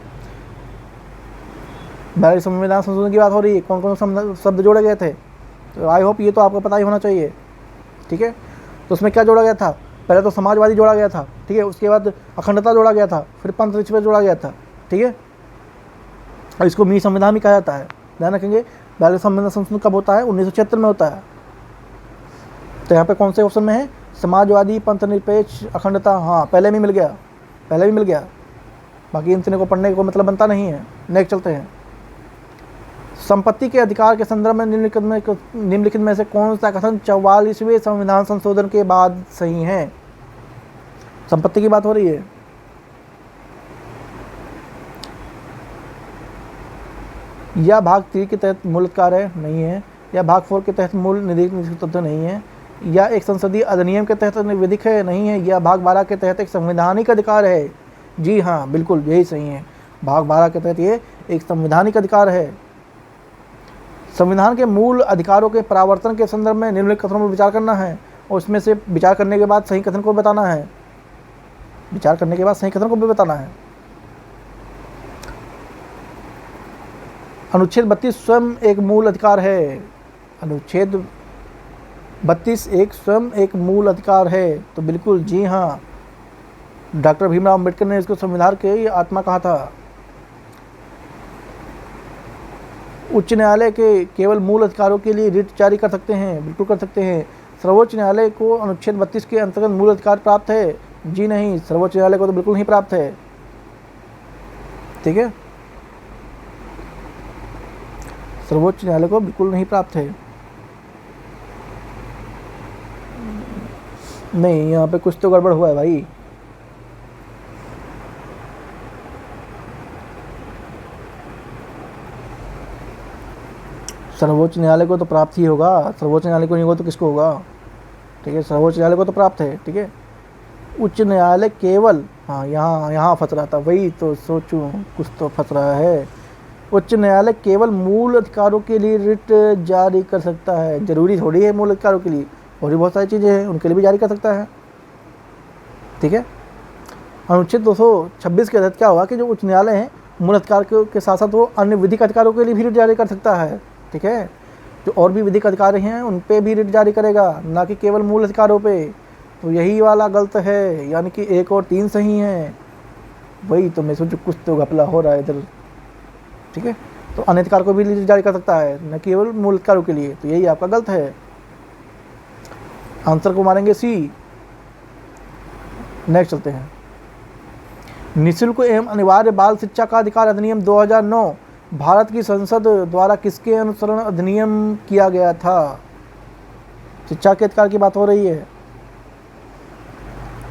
भारतीय संविधान संशोधन की बात हो रही है, कौन कौन शब्द जोड़े गए थे, तो आई होप ये तो आपको पता ही होना चाहिए। ठीक है, तो उसमें क्या जोड़ा गया था, पहले तो समाजवादी जोड़ा गया था, ठीक है, उसके बाद अखंडता जोड़ा गया था, फिर पंथनिष्ठ जोड़ा गया था। ठीक है, और इसको मिनी संविधान भी कहा जाता है। ध्यान रखेंगे, भारतीय संविधान संशोधन कब होता है, 1976 में होता है। तो यहाँ पे कौन से ऑप्शन में है, समाजवादी, पंथनिरपेक्ष, अखंडता। हाँ, पहले भी मिल गया, पहले भी मिल गया, बाकी इन तीनों को पढ़ने को मतलब बनता नहीं है। नेक्स्ट चलते हैं। संपत्ति के अधिकार के संदर्भ में निम्नलिखित में से कौन सा कथन 44वें संविधान संशोधन के बाद सही है। संपत्ति की बात हो रही है। या भाग 3 के तहत मूल अधिकार है, नहीं है। या भाग 4 के तहत मूल निधि तत्व नहीं है। या एक संसदीय अधिनियम के तहत विधिक है, नहीं है। या भाग 12 के तहत एक संवैधानिक अधिकार है। जी हाँ, बिल्कुल यही सही है। भाग 12 के तहत ये एक संवैधानिक अधिकार है। संविधान के मूल अधिकारों के परावर्तन के संदर्भ में निम्नलिखित कथनों पर विचार करना है, और उसमें से विचार करने के बाद सही कथन को बताना है। विचार करने के बाद सही कथन को भी बताना है। अनुच्छेद 32 स्वयं एक मूल अधिकार है। अनुच्छेद 32 एक स्वयं एक मूल अधिकार है, तो बिल्कुल जी हाँ, डॉक्टर भीमराव अम्बेडकर ने इसको संविधान की आत्मा कहा था। उच्च न्यायालय के केवल मूल अधिकारों के लिए रिट जारी कर सकते हैं, बिल्कुल कर सकते हैं। सर्वोच्च न्यायालय को अनुच्छेद 32 के अंतर्गत मूल अधिकार प्राप्त है। जी नहीं, सर्वोच्च न्यायालय को तो बिल्कुल नहीं प्राप्त है। ठीक है, सर्वोच्च न्यायालय को बिल्कुल नहीं प्राप्त है। नहीं, यहाँ पे कुछ तो गड़बड़ हुआ है भाई। सर्वोच्च न्यायालय को तो प्राप्त ही होगा, सर्वोच्च न्यायालय को नहीं होगा तो किसको होगा। ठीक है, सर्वोच्च न्यायालय को तो प्राप्त है। ठीक है, उच्च न्यायालय केवल, हाँ यहाँ फंस रहा था, वही तो सोचूं कुछ तो फंस रहा है। उच्च न्यायालय केवल मूल अधिकारों के लिए रिट जारी कर सकता है। जरूरी थोड़ी है मूल अधिकारों के लिए, और भी बहुत सारी चीज़ें हैं उनके लिए भी जारी कर सकता है। ठीक है, अनुच्छेद 226 के तहत क्या हुआ कि जो उच्च न्यायालय है मूल अधिकार के साथ साथ वो अन्य विधिक अधिकारों के लिए भी रिट जारी कर सकता है। ठीक है, जो और भी विधिक अधिकार हैं उन पे भी रिट जारी करेगा, ना कि केवल मूल अधिकारों पे। तो यही वाला गलत है, यानी कि 1 और 3 सही हैं। वही तो मैं सोचूं कुछ तो घपला हो रहा है इधर। ठीक है, तो अन्य अधिकार को भी रिट जारी कर सकता है, न केवल मूल अधिकारों के लिए। तो यही आपका गलत है। आंसर को मारेंगे सी। नेक्स्ट चलते हैं। निःशुल्क एवं अनिवार्य बाल शिक्षा का अधिकार अधिनियम 2009 भारत की संसद द्वारा किसके अनुसरण अधिनियम किया गया था। शिक्षा के अधिकार की बात हो रही है।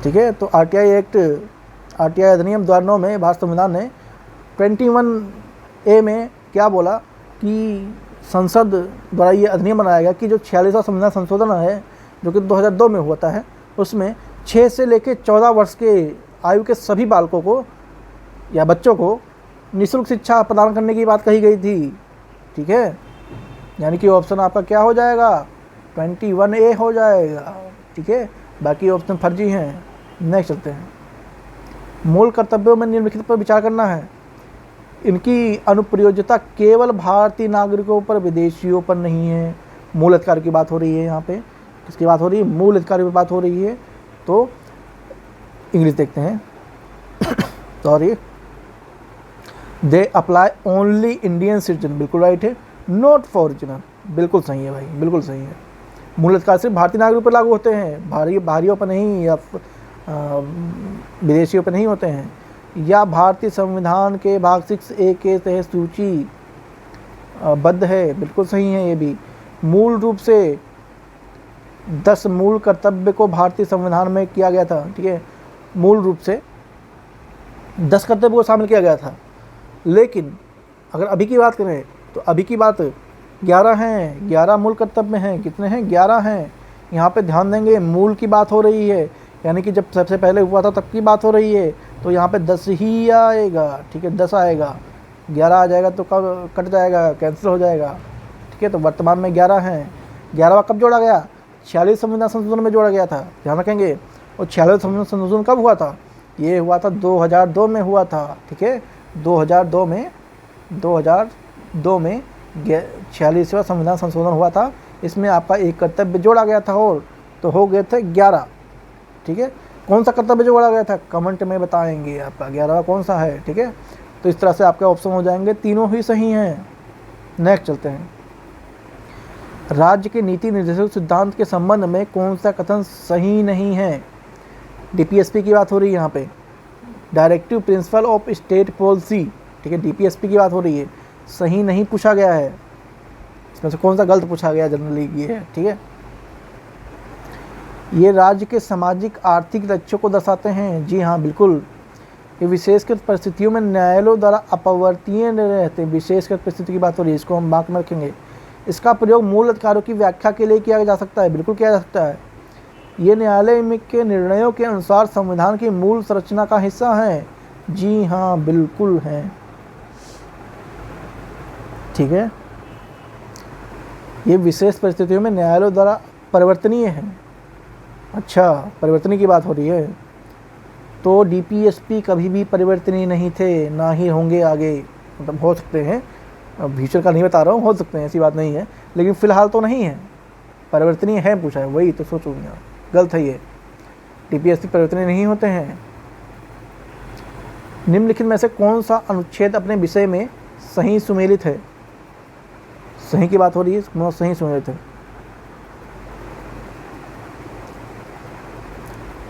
ठीक है, तो आरटीआई एक्ट, आरटीआई अधिनियम 2009 में भारत संविधान ने 21A में क्या बोला कि संसद द्वारा ये अधिनियम बनाया गया कि जो 46वां संविधान संशोधन है जो कि 2002 में हुआ है, उसमें 6 से लेकर 14 वर्ष के आयु के सभी बालकों को या बच्चों को निःशुल्क शिक्षा प्रदान करने की बात कही गई थी। ठीक है, यानी कि ऑप्शन आपका क्या हो जाएगा, 21A हो जाएगा। ठीक है, बाकी ऑप्शन फर्जी हैं। नेक्स्ट चलते हैं। मूल कर्तव्यों में निम्नलिखित पर विचार करना है। इनकी अनुप्रयोज्यता केवल भारतीय नागरिकों पर, विदेशियों पर नहीं है। मूल अधिकार की बात हो रही है यहाँ पे, किसकी बात हो रही है, मूल अधिकार की बात हो रही है। तो इंग्लिश देखते हैं। Sorry, they apply only Indian citizen, बिल्कुल राइट है। नॉट फॉरचुनर, बिल्कुल सही है भाई, बिल्कुल सही है। मूल अधिकार सिर्फ भारतीय नागरिकों पर लागू होते हैं, बाहरियों पर नहीं, या विदेशियों पर नहीं होते हैं। या भारतीय संविधान के भाग 6A के तहत सूची बद्ध है, बिल्कुल सही है ये भी। मूल रूप से 10 मूल कर्तव्य को भारतीय संविधान में किया गया था। ठीक है, मूल रूप से 10 कर्तव्य को शामिल किया गया था, लेकिन अगर अभी की बात करें तो अभी की बात 11 हैं। 11 मूल कर्तव्य हैं। कितने हैं, 11 हैं। यहाँ पे ध्यान देंगे, मूल की बात हो रही है, यानी कि जब सबसे पहले हुआ था तब की बात हो रही है, तो यहाँ पे 10 ही आएगा। ठीक है, 10 आएगा, 11 आ जाएगा तो कब कट जाएगा, कैंसिल हो जाएगा। ठीक है, तो वर्तमान में 11 हैं। 11वां कब जोड़ा गया, 46 संविधान संशोधन में जोड़ा गया था। ध्यान रखेंगे, और 46वां संशोधन कब हुआ था? ये हुआ था 2002 में हुआ था, ठीक है। 2002 में 46वां संविधान संशोधन हुआ था। इसमें आपका एक कर्तव्य जोड़ा गया था और तो हो गए थे 11, ठीक है। कौन सा कर्तव्य जोड़ा गया था कमेंट में बताएंगे, आपका 11वां कौन सा है, ठीक है। तो इस तरह से आपके ऑप्शन हो जाएंगे, तीनों ही सही हैं। नेक्स्ट चलते हैं। राज्य के नीति निर्देशक सिद्धांत के संबंध में कौन सा कथन सही नहीं है? डीपीएसपी की बात हो रही है यहाँ पे, directive principle of state policy, ठीक है। डीपीएसपी की बात हो रही है, सही नहीं पूछा गया है। इसमें से कौन सा गलत पूछा गया जनरली ये है, ठीक है। ये राज्य के सामाजिक आर्थिक लक्ष्यों को दर्शाते हैं, जी हाँ बिल्कुल। ये विशेषकृत परिस्थितियों में न्यायालयों द्वारा अपवर्तनीय रहते हैं। विशेषकृत परिस्थिति की बात हो रही है, इसको हम बात में रखेंगे। इसका प्रयोग मूल अधिकारों की व्याख्या के लिए किया जा सकता है, बिल्कुल किया जा सकता है। ये न्यायालय में के निर्णयों के अनुसार संविधान की मूल संरचना का हिस्सा है, जी हाँ बिल्कुल है, ठीक है। ये विशेष परिस्थितियों में न्यायालयों द्वारा परिवर्तनीय है। अच्छा, परिवर्तनीय की बात हो रही है, तो डीपीएसपी कभी भी परिवर्तनीय नहीं थे, ना ही होंगे आगे। मतलब हो सकते हैं, फ्यूचर का नहीं बता रहा हूँ, हो सकते हैं, ऐसी बात नहीं है, लेकिन फिलहाल तो नहीं है। परिवर्तनीय है पूछा है, वही तो सोचूंगा, गलत है ये। डीपीएसपी परिवर्तनीय नहीं होते हैं। निम्नलिखित में से कौन सा अनुच्छेद अपने विषय में सही सुमेलित है? सही की बात हो रही है, सही सुमेलित है।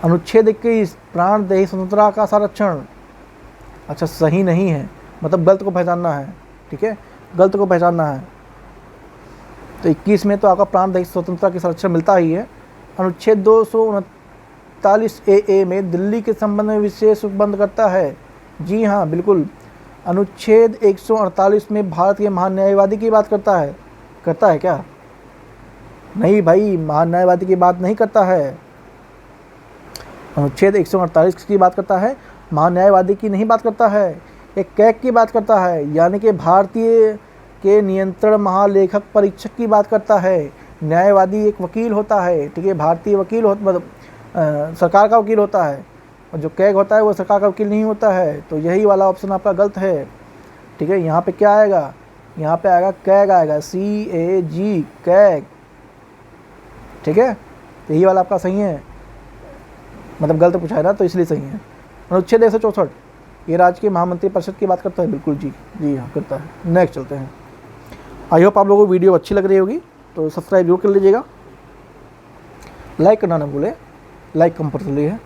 अनुच्छेद 21 प्राणदेही स्वतंत्रता का संरक्षण, अच्छा सही नहीं है, मतलब गलत को पहचानना है, ठीक है, गलत को पहचानना है। तो 21 में तो आपका प्राणदेही स्वतंत्रता की संरक्षण मिलता ही है। अनुच्छेद 239 ए में दिल्ली के संबंध में विशेष उपबंध करता है, जी हाँ बिल्कुल। अनुच्छेद 148 में भारत के महान न्यायवादी की बात करता है क्या? नहीं भाई, महान न्यायवादी की बात नहीं करता है। अनुच्छेद 148 की बात करता है, महान न्यायवादी की नहीं बात करता है। एक कैग की बात करता है, यानी कि भारतीय के नियंत्रण महालेखक परीक्षक की बात करता है। न्यायवादी एक वकील होता है, ठीक है, भारतीय वकील मतलब सरकार का वकील होता है, और जो कैग होता है वो सरकार का वकील नहीं होता है। तो यही वाला ऑप्शन आपका गलत है, ठीक है। यहाँ पे क्या आएगा? यहाँ पे आएगा कैग, आएगा CAG, कैग, ठीक है। तो यही वाला आपका सही है, मतलब गलत पूछा है ना, तो इसलिए सही है। अनुच्छेद 164 ये राज्य के महामंत्री परिषद की बात करता है, बिल्कुल जी हाँ करता है। नेक्स्ट चलते हैं। आई होप आप लोगों को वीडियो अच्छी लग रही होगी, तो सब्सक्राइब जरूर कर लीजिएगा, लाइक करना ना भूलें, लाइक कंपल्सरी है।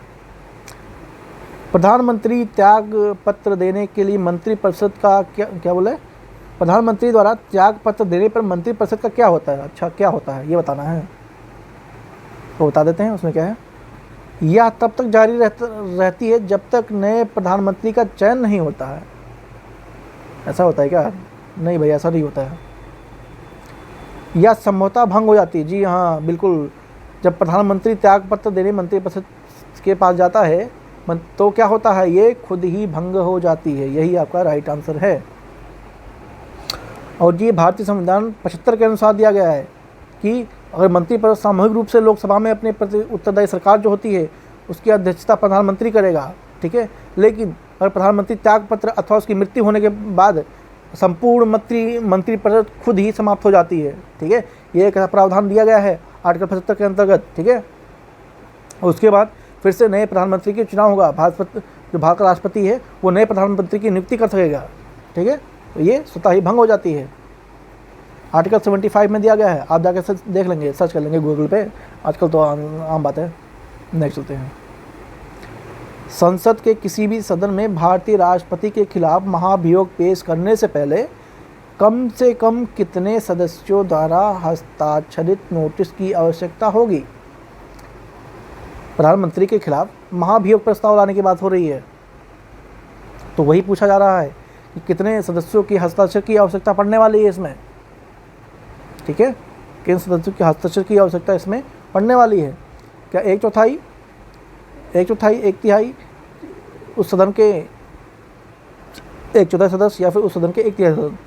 प्रधानमंत्री त्याग पत्र देने के लिए मंत्रिपरिषद का क्या बोले? प्रधानमंत्री द्वारा त्याग पत्र देने पर मंत्रिपरिषद का क्या होता है? अच्छा, क्या होता है ये बताना है, तो बता देते हैं। उसमें क्या है? यह तब तक जारी रहती है जब तक नए प्रधानमंत्री का चयन नहीं होता है। ऐसा होता है क्या? नहीं भाई, ऐसा नहीं होता है। यह संभवतः भंग हो जाती है, जी हाँ बिल्कुल। जब प्रधानमंत्री त्याग पत्र देने मंत्रिपरिषद के पास जाता है तो क्या होता है? ये खुद ही भंग हो जाती है। यही आपका राइट आंसर है। और ये भारतीय संविधान 75 के अनुसार दिया गया है कि अगर मंत्रिपरिषद सामूहिक रूप से लोकसभा में अपने प्रति उत्तरदायी सरकार जो होती है उसकी अध्यक्षता प्रधानमंत्री करेगा, ठीक है। लेकिन अगर प्रधानमंत्री त्याग पत्र अथवा उसकी मृत्यु होने के बाद संपूर्ण मंत्रिपरिषद खुद ही समाप्त हो जाती है, ठीक है। ये एक प्रावधान दिया गया है आर्टिकल 75 के अंतर्गत, ठीक है। और उसके बाद फिर से नए प्रधानमंत्री के चुनाव होगा। जो भारत का राष्ट्रपति है वो नए प्रधानमंत्री की नियुक्ति कर सकेगा, ठीक है। तो ये स्वतः ही भंग हो जाती है। आर्टिकल 75 में दिया गया है, आप जाकर देख लेंगे, सर्च कर लेंगे गूगल पे, आजकल तो आम बात है। नेक्स्ट चलते हैं। संसद के किसी भी सदन में भारतीय राष्ट्रपति के खिलाफ महाभियोग पेश करने से पहले कम से कम कितने सदस्यों द्वारा हस्ताक्षरित नोटिस की आवश्यकता होगी? प्रधानमंत्री के खिलाफ महाभियोग प्रस्ताव लाने की बात हो रही है, तो वही पूछा जा रहा है कि कितने सदस्यों की हस्ताक्षर की आवश्यकता पड़ने वाली है इसमें, ठीक है। किन सदस्यों की हस्ताक्षर की आवश्यकता इसमें पड़ने वाली है? क्या 1/4, 1/तिहाई उस सदन के 1/4 सदस्य, या फिर उस सदन के 1/3 सदस्य?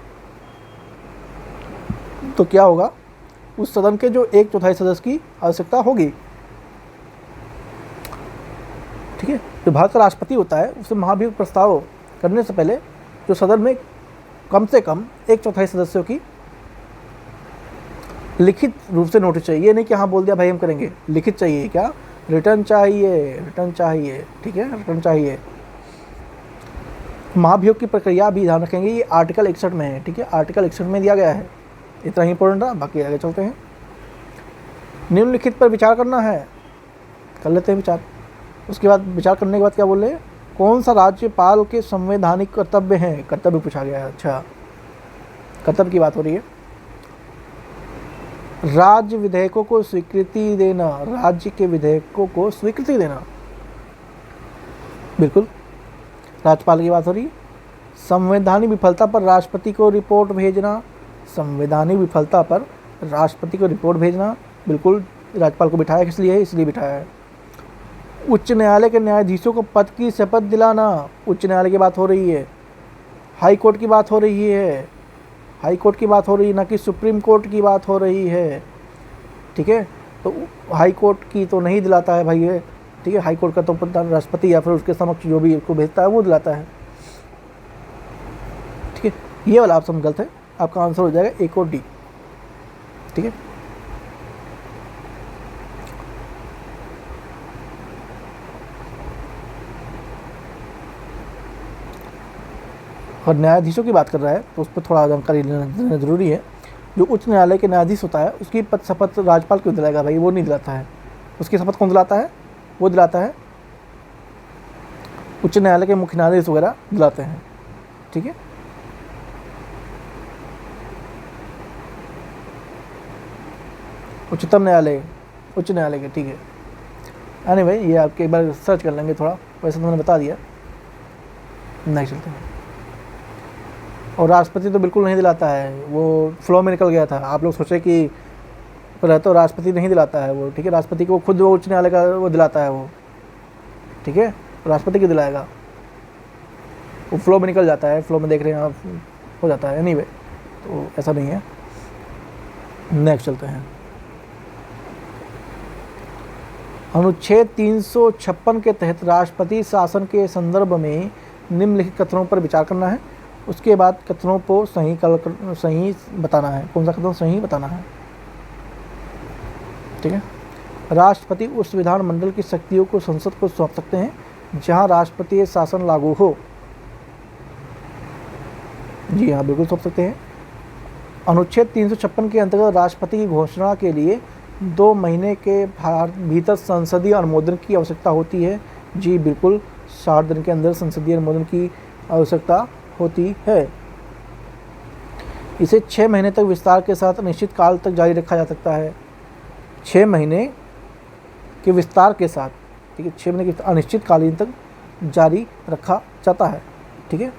तो क्या होगा? उस सदन के जो 1/4 सदस्य की आवश्यकता होगी। ठीक है। जो भारत का राष्ट्रपति होता है उसे महाभियोग प्रस्ताव करने से पहले जो सदन में कम से कम 1/4 सदस्यों की लिखित रूप से नोटिस चाहिए। ये नहीं कि हाँ बोल दिया भाई हम करेंगे, लिखित चाहिए। क्या? रिटर्न चाहिए, रिटर्न चाहिए। ठीक है, रिटर्न चाहिए। महाभियोग की प्रक्रिया भी ध्यान रखेंगे, ये आर्टिकल 61 में है। ठीक है, आर्टिकल 61 में दिया गया है। इतना ही इंपॉर्टेंट रहा, बाकी आगे चलते हैं। निम्नलिखित पर विचार करना है, कर लेते हैं विचार। उसके बाद विचार करने के बाद क्या बोल रहे हैं? कौन सा राज्यपाल के संवैधानिक कर्तव्य हैं? कर्तव्य पूछा गया है। अच्छा, कर्तव्य की बात हो रही है। राज्य विधेयकों को स्वीकृति देना, राज्य के विधेयकों को स्वीकृति देना, बिल्कुल राज्यपाल की बात हो रही है। संवैधानिक विफलता पर राष्ट्रपति को रिपोर्ट भेजना, संवैधानिक विफलता पर राष्ट्रपति को रिपोर्ट भेजना, बिल्कुल राज्यपाल को बिठाया किस लिए है? इसलिए बिठाया है। उच्च न्यायालय के न्यायाधीशों को पद की शपथ दिलाना, उच्च न्यायालय की बात हो रही है, हाई कोर्ट की बात हो रही है, हाई कोर्ट की बात हो रही है, ना कि सुप्रीम कोर्ट की बात हो रही है। ठीक है, तो हाई कोर्ट की तो नहीं दिलाता है भाई ये। ठीक है, हाई कोर्ट का तो प्रधान राष्ट्रपति या फिर उसके समक्ष जो भी उसको भेजता है वो दिलाता है। ठीक है, ये वाला ऑप्शन गलत है, आपका आंसर हो जाएगा एक और डी। ठीक है, और न्यायाधीशों की बात कर रहा है तो उस पर थोड़ा जानकारी लेना जरूरी है। जो उच्च न्यायालय के न्यायाधीश होता है उसकी पद शपथ राज्यपाल क्यों दिलाएगा भाई? वो नहीं दिलाता है। उसकी शपथ कौन दिलाता है? वो दिलाता है उच्च न्यायालय के मुख्य न्यायाधीश वगैरह दिलाते हैं। ठीक है, उच्चतम न्यायालय, उच्च न्यायालय के। ठीक है, आने भाई ये आपके एक बार सर्च कर लेंगे थोड़ा, वैसे तो मैंने बता दिया। नहीं चलते हैं। और राष्ट्रपति तो बिल्कुल नहीं दिलाता है, वो फ्लो में निकल गया था। आप लोग सोचे कि तो राष्ट्रपति नहीं दिलाता है वो। ठीक है, राष्ट्रपति को खुद वो उच्च न्यायालय का वो दिलाता है वो। ठीक है, राष्ट्रपति क्यों दिलाएगा? वो फ्लो में निकल जाता है, फ्लो में देख रहे हैं आप, हो जाता है। एनीवे, तो ऐसा नहीं है। नेक्स्ट चलते हैं। अनुच्छेद 356 के तहत राष्ट्रपति शासन के संदर्भ में निम्नलिखित कथनों पर विचार करना है। उसके बाद कथनों को सही बताना है। कौन सा कथन सही बताना है? ठीक है, राष्ट्रपति उस विधानमंडल की शक्तियों को संसद को सौंप सकते हैं जहां राष्ट्रपतीय शासन लागू हो। जी हाँ, बिल्कुल सौंप सकते हैं। अनुच्छेद 356 के अंतर्गत राष्ट्रपति की घोषणा के लिए 2 महीने के भीतर संसदीय अनुमोदन की आवश्यकता होती है। जी बिल्कुल, 60 दिन के अंदर संसदीय अनुमोदन की आवश्यकता होती है। इसे 6 महीने तक विस्तार के साथ अनिश्चित काल तक जारी रखा जा सकता है। 6 महीने के विस्तार के साथ, ठीक है, 6 महीने के अनिश्चित कालीन तक जारी रखा जाता है। ठीक है,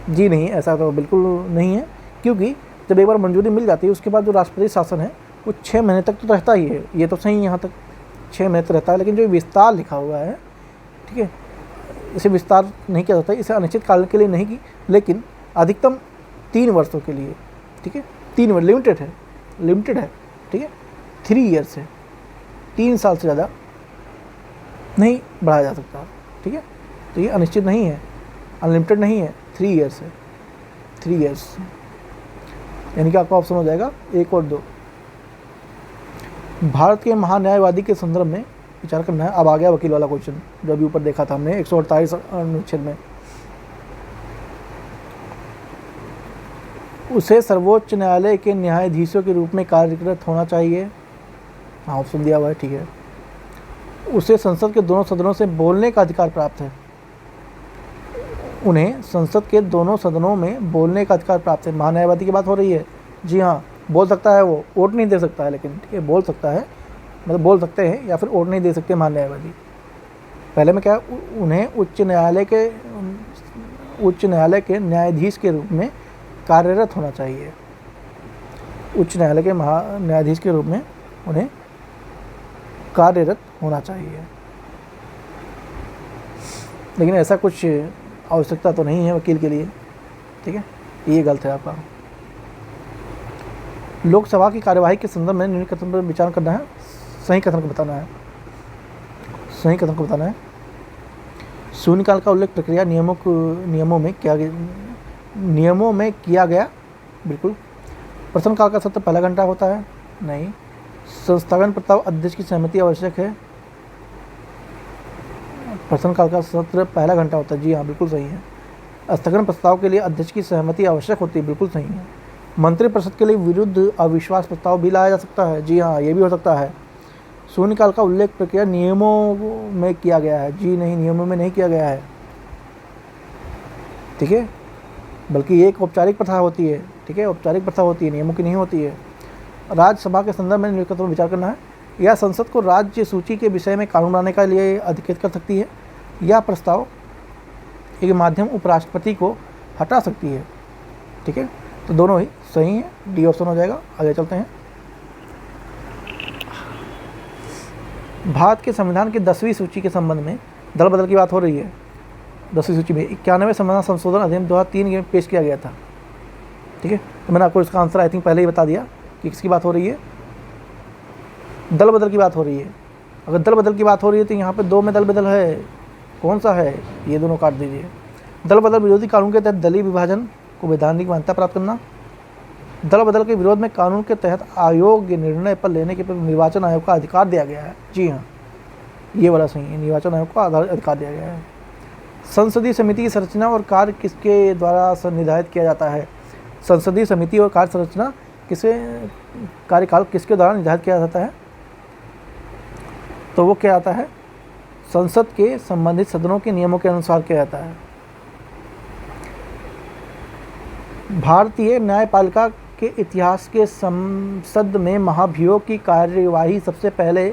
जी नहीं, ऐसा तो बिल्कुल नहीं है, क्योंकि जब एक बार मंजूरी मिल जाती है उसके बाद जो राष्ट्रपति शासन है वो 6 महीने तक तो रहता ही है। ये तो सही है, यहाँ तक 6 महीने तक रहता है। लेकिन जो विस्तार लिखा हुआ है, ठीक है, इसे विस्तार नहीं किया जाता, इसे अनिश्चित काल के लिए नहीं की, लेकिन अधिकतम 3 वर्षों के लिए। ठीक है, 3 वर्ष लिमिटेड है। ठीक है, 3 ईयर्स है, 3 साल से ज़्यादा नहीं बढ़ाया जा सकता। ठीक है, तो ये अनिश्चित नहीं है, अनलिमिटेड नहीं है, 3 ईयर्स है। 3 ईयर्स यानी कि आपका ऑप्शन हो जाएगा 1 और 2। भारत के महान्यायवादी के संदर्भ में विचार करना है। अब आ गया वकील वाला क्वेश्चन जो अभी ऊपर देखा था हमने 148 अनुच्छेद में। उसे सर्वोच्च न्यायालय के न्यायाधीशों के रूप में कार्यरत होना चाहिए। हाँ, ऑप्शन दिया हुआ है। ठीक है, उसे संसद के दोनों सदनों से बोलने का अधिकार प्राप्त है। उन्हें संसद के दोनों सदनों में बोलने का अधिकार प्राप्त है। महान्यायवादी की बात हो रही है। जी हाँ, बोल सकता है वो, वोट नहीं दे सकता है, लेकिन ठीक है बोल सकता है, मतलब बोल सकते हैं या फिर वोट नहीं दे सकते महान्यायवादी। पहले में क्या, उन्हें उच्च न्यायालय के न्यायाधीश के रूप में कार्यरत होना चाहिए। उच्च न्यायालय के न्यायाधीश के रूप में उन्हें कार्यरत होना चाहिए, लेकिन ऐसा कुछ आवश्यकता तो नहीं है वकील के लिए। ठीक है, ये गलत है आपका। लोकसभा की कार्यवाही के संदर्भ में निम्न कथन पर विचार करना है। सही कथन को बताना है। सही कथन को बताना है। शून्यकाल का उल्लेख प्रक्रिया नियमों में किया गया। बिल्कुल। प्रश्नकाल का सत्र पहला घंटा होता है। नहीं। संस्थागत प्रस्ताव अध्यक्ष की सहमति आवश्यक है। प्रश्नकाल का सत्र पहला घंटा होता है। जी हाँ, बिल्कुल सही है। स्थगन प्रस्ताव के लिए अध्यक्ष की सहमति आवश्यक होती है। बिल्कुल सही है। मंत्रिपरिषद के लिए विरुद्ध अविश्वास प्रस्ताव भी लाया जा सकता है। जी हाँ, ये भी हो सकता है। शून्यकाल का उल्लेख प्रक्रिया नियमों में किया गया है। जी नहीं, नियमों में नहीं किया गया है। ठीक है, बल्कि ये एक औपचारिक प्रथा होती है। ठीक है, औपचारिक प्रथा होती है, नियमों की नहीं होती है। राज्यसभा के संदर्भ में निम्नलिखित में विचार करना है। यह संसद को राज्य सूची के विषय में कानून बनाने के लिए अधिकृत कर सकती है। यह प्रस्ताव एक माध्यम उपराष्ट्रपति को हटा सकती है। ठीक है, तो दोनों ही सही है। डी ऑप्शन हो जाएगा। आगे चलते हैं। भारत के संविधान की 10वीं सूची के संबंध में दल बदल की बात हो रही है। 10वीं सूची में 91वें संविधान संशोधन अधिनियम 2003 में पेश किया गया था। ठीक है, तो मैंने आपको इसका आंसर आई थिंक पहले ही बता दिया कि किसकी बात हो रही है। दल बदल की बात हो रही है। अगर दल बदल की बात हो रही है तो यहाँ पे 2 में दल बदल है। कौन सा है? ये दोनों काट दीजिए। दल बदल विरोधी कानून के तहत दलीय विभाजन को वैधानिक मान्यता प्राप्त करना। दल बदल के विरोध में कानून के तहत अयोग्य निर्णय पर लेने के निर्वाचन आयोग का अधिकार दिया गया है। जी हाँ, ये वाला सही है। निर्वाचन आयोग का अधिकार दिया गया है। संसदीय समिति की संरचना और कार्य किसके द्वारा निर्धारित किया जाता है? संसदीय समिति और कार्य संरचना कार्यकाल किसके द्वारा निर्धारित किया जाता है? तो वो क्या आता है? संसद के संबंधित सदनों के नियमों के अनुसार किया जाता है। भारतीय न्यायपालिका के इतिहास के संसद में महाभियोग की कार्यवाही सबसे पहले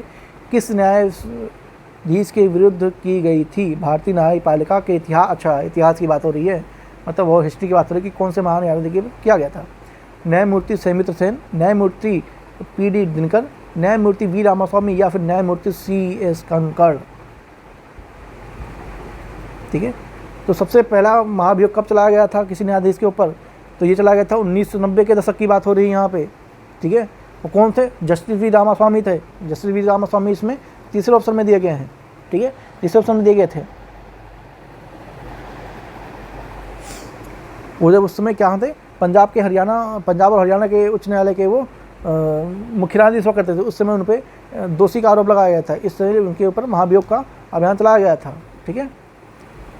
किस न्यायाधीश के विरुद्ध की गई थी? भारतीय न्यायपालिका के इतिहास की बात हो रही है, मतलब वो हिस्ट्री की बात हो रही है कि कौन से महान न्यायाधीश के किया गया था। न्यायमूर्ति सौमित्र सेन, न्यायमूर्ति पी.डी. दिनकर, न्यायमूर्ति वी. रामास्वामी या फिर न्यायमूर्ति C.S. कनकड़। ठीक है, तो सबसे पहला महाभियोग कब चलाया गया था किसी न्यायाधीश के ऊपर? तो ये चला गया था 1990 के दशक की बात हो रही है यहाँ पे। ठीक है, वो कौन थे? Justice V. रामास्वामी थे। Justice V. रामास्वामी इसमें तीसरे ऑप्शन में दिए गए हैं। ठीक है, तीसरे ऑप्शन में दिए गए थे। वो जब उस समय क्या थे? पंजाब और हरियाणा के उच्च न्यायालय के वो मुख्य न्यायाधीश हुआ करते थे। उस समय उन पर दोषी का आरोप लगाया गया था। इस तरह उनके ऊपर महाभियोग का अभियान चलाया गया था। ठीक है,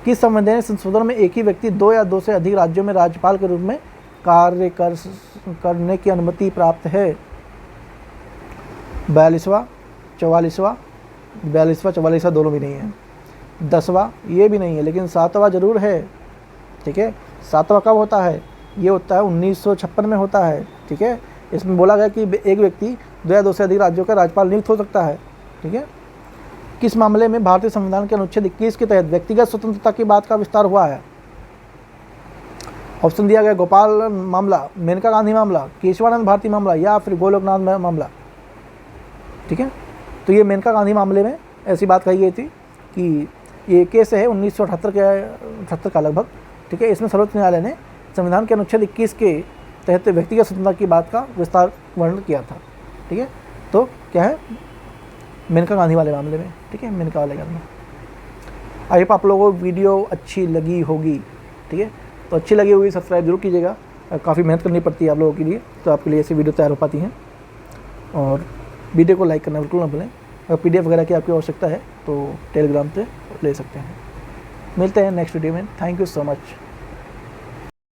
किस संवैधानिक संशोधन में एक ही व्यक्ति 2 या 2 से अधिक राज्यों में राज्यपाल के रूप में कार्य करने की अनुमति प्राप्त है? 42वां, 44वां दोनों भी नहीं है। 10वां ये भी नहीं है, लेकिन 7वां जरूर है। ठीक है, 7वां कब होता है? ये होता है 1956 में होता है। ठीक है, इसमें बोला गया कि एक व्यक्ति 2 या 2 से अधिक राज्यों का राज्यपाल नियुक्त हो सकता है। ठीक है, किस मामले में भारतीय संविधान के अनुच्छेद 21 के तहत व्यक्तिगत स्वतंत्रता की बात का विस्तार हुआ है? ऑप्शन दिया गया गोपाल मामला, मेनका गांधी मामला, केशवानंद भारती मामला या फिर गोलोकनाथ मामला। ठीक है, तो ये मेनका गांधी मामले में ऐसी बात कही गई थी कि ये केस है 1978 का लगभग। ठीक है, इसमें सर्वोच्च न्यायालय ने संविधान के अनुच्छेद 21 के तहत व्यक्तिगत स्वतंत्रता की बात का विस्तार वर्णन किया था। ठीक है, तो क्या है? मेनका गांधी वाले मामले में। ठीक है, मेनका वाले मामले में। आई होप आप लोगों को वीडियो अच्छी लगी होगी। ठीक है, तो अच्छी लगी होगी सब्सक्राइब जरूर कीजिएगा। काफ़ी मेहनत करनी पड़ती है आप लोगों के लिए, तो आपके लिए ऐसी वीडियो तैयार हो पाती हैं। और वीडियो को लाइक करना बिल्कुल ना भूलें। अगर PDF वगैरह की आपकी आवश्यकता है तो टेलीग्राम पे ले सकते हैं। मिलते हैं नेक्स्ट वीडियो में। Thank you so much.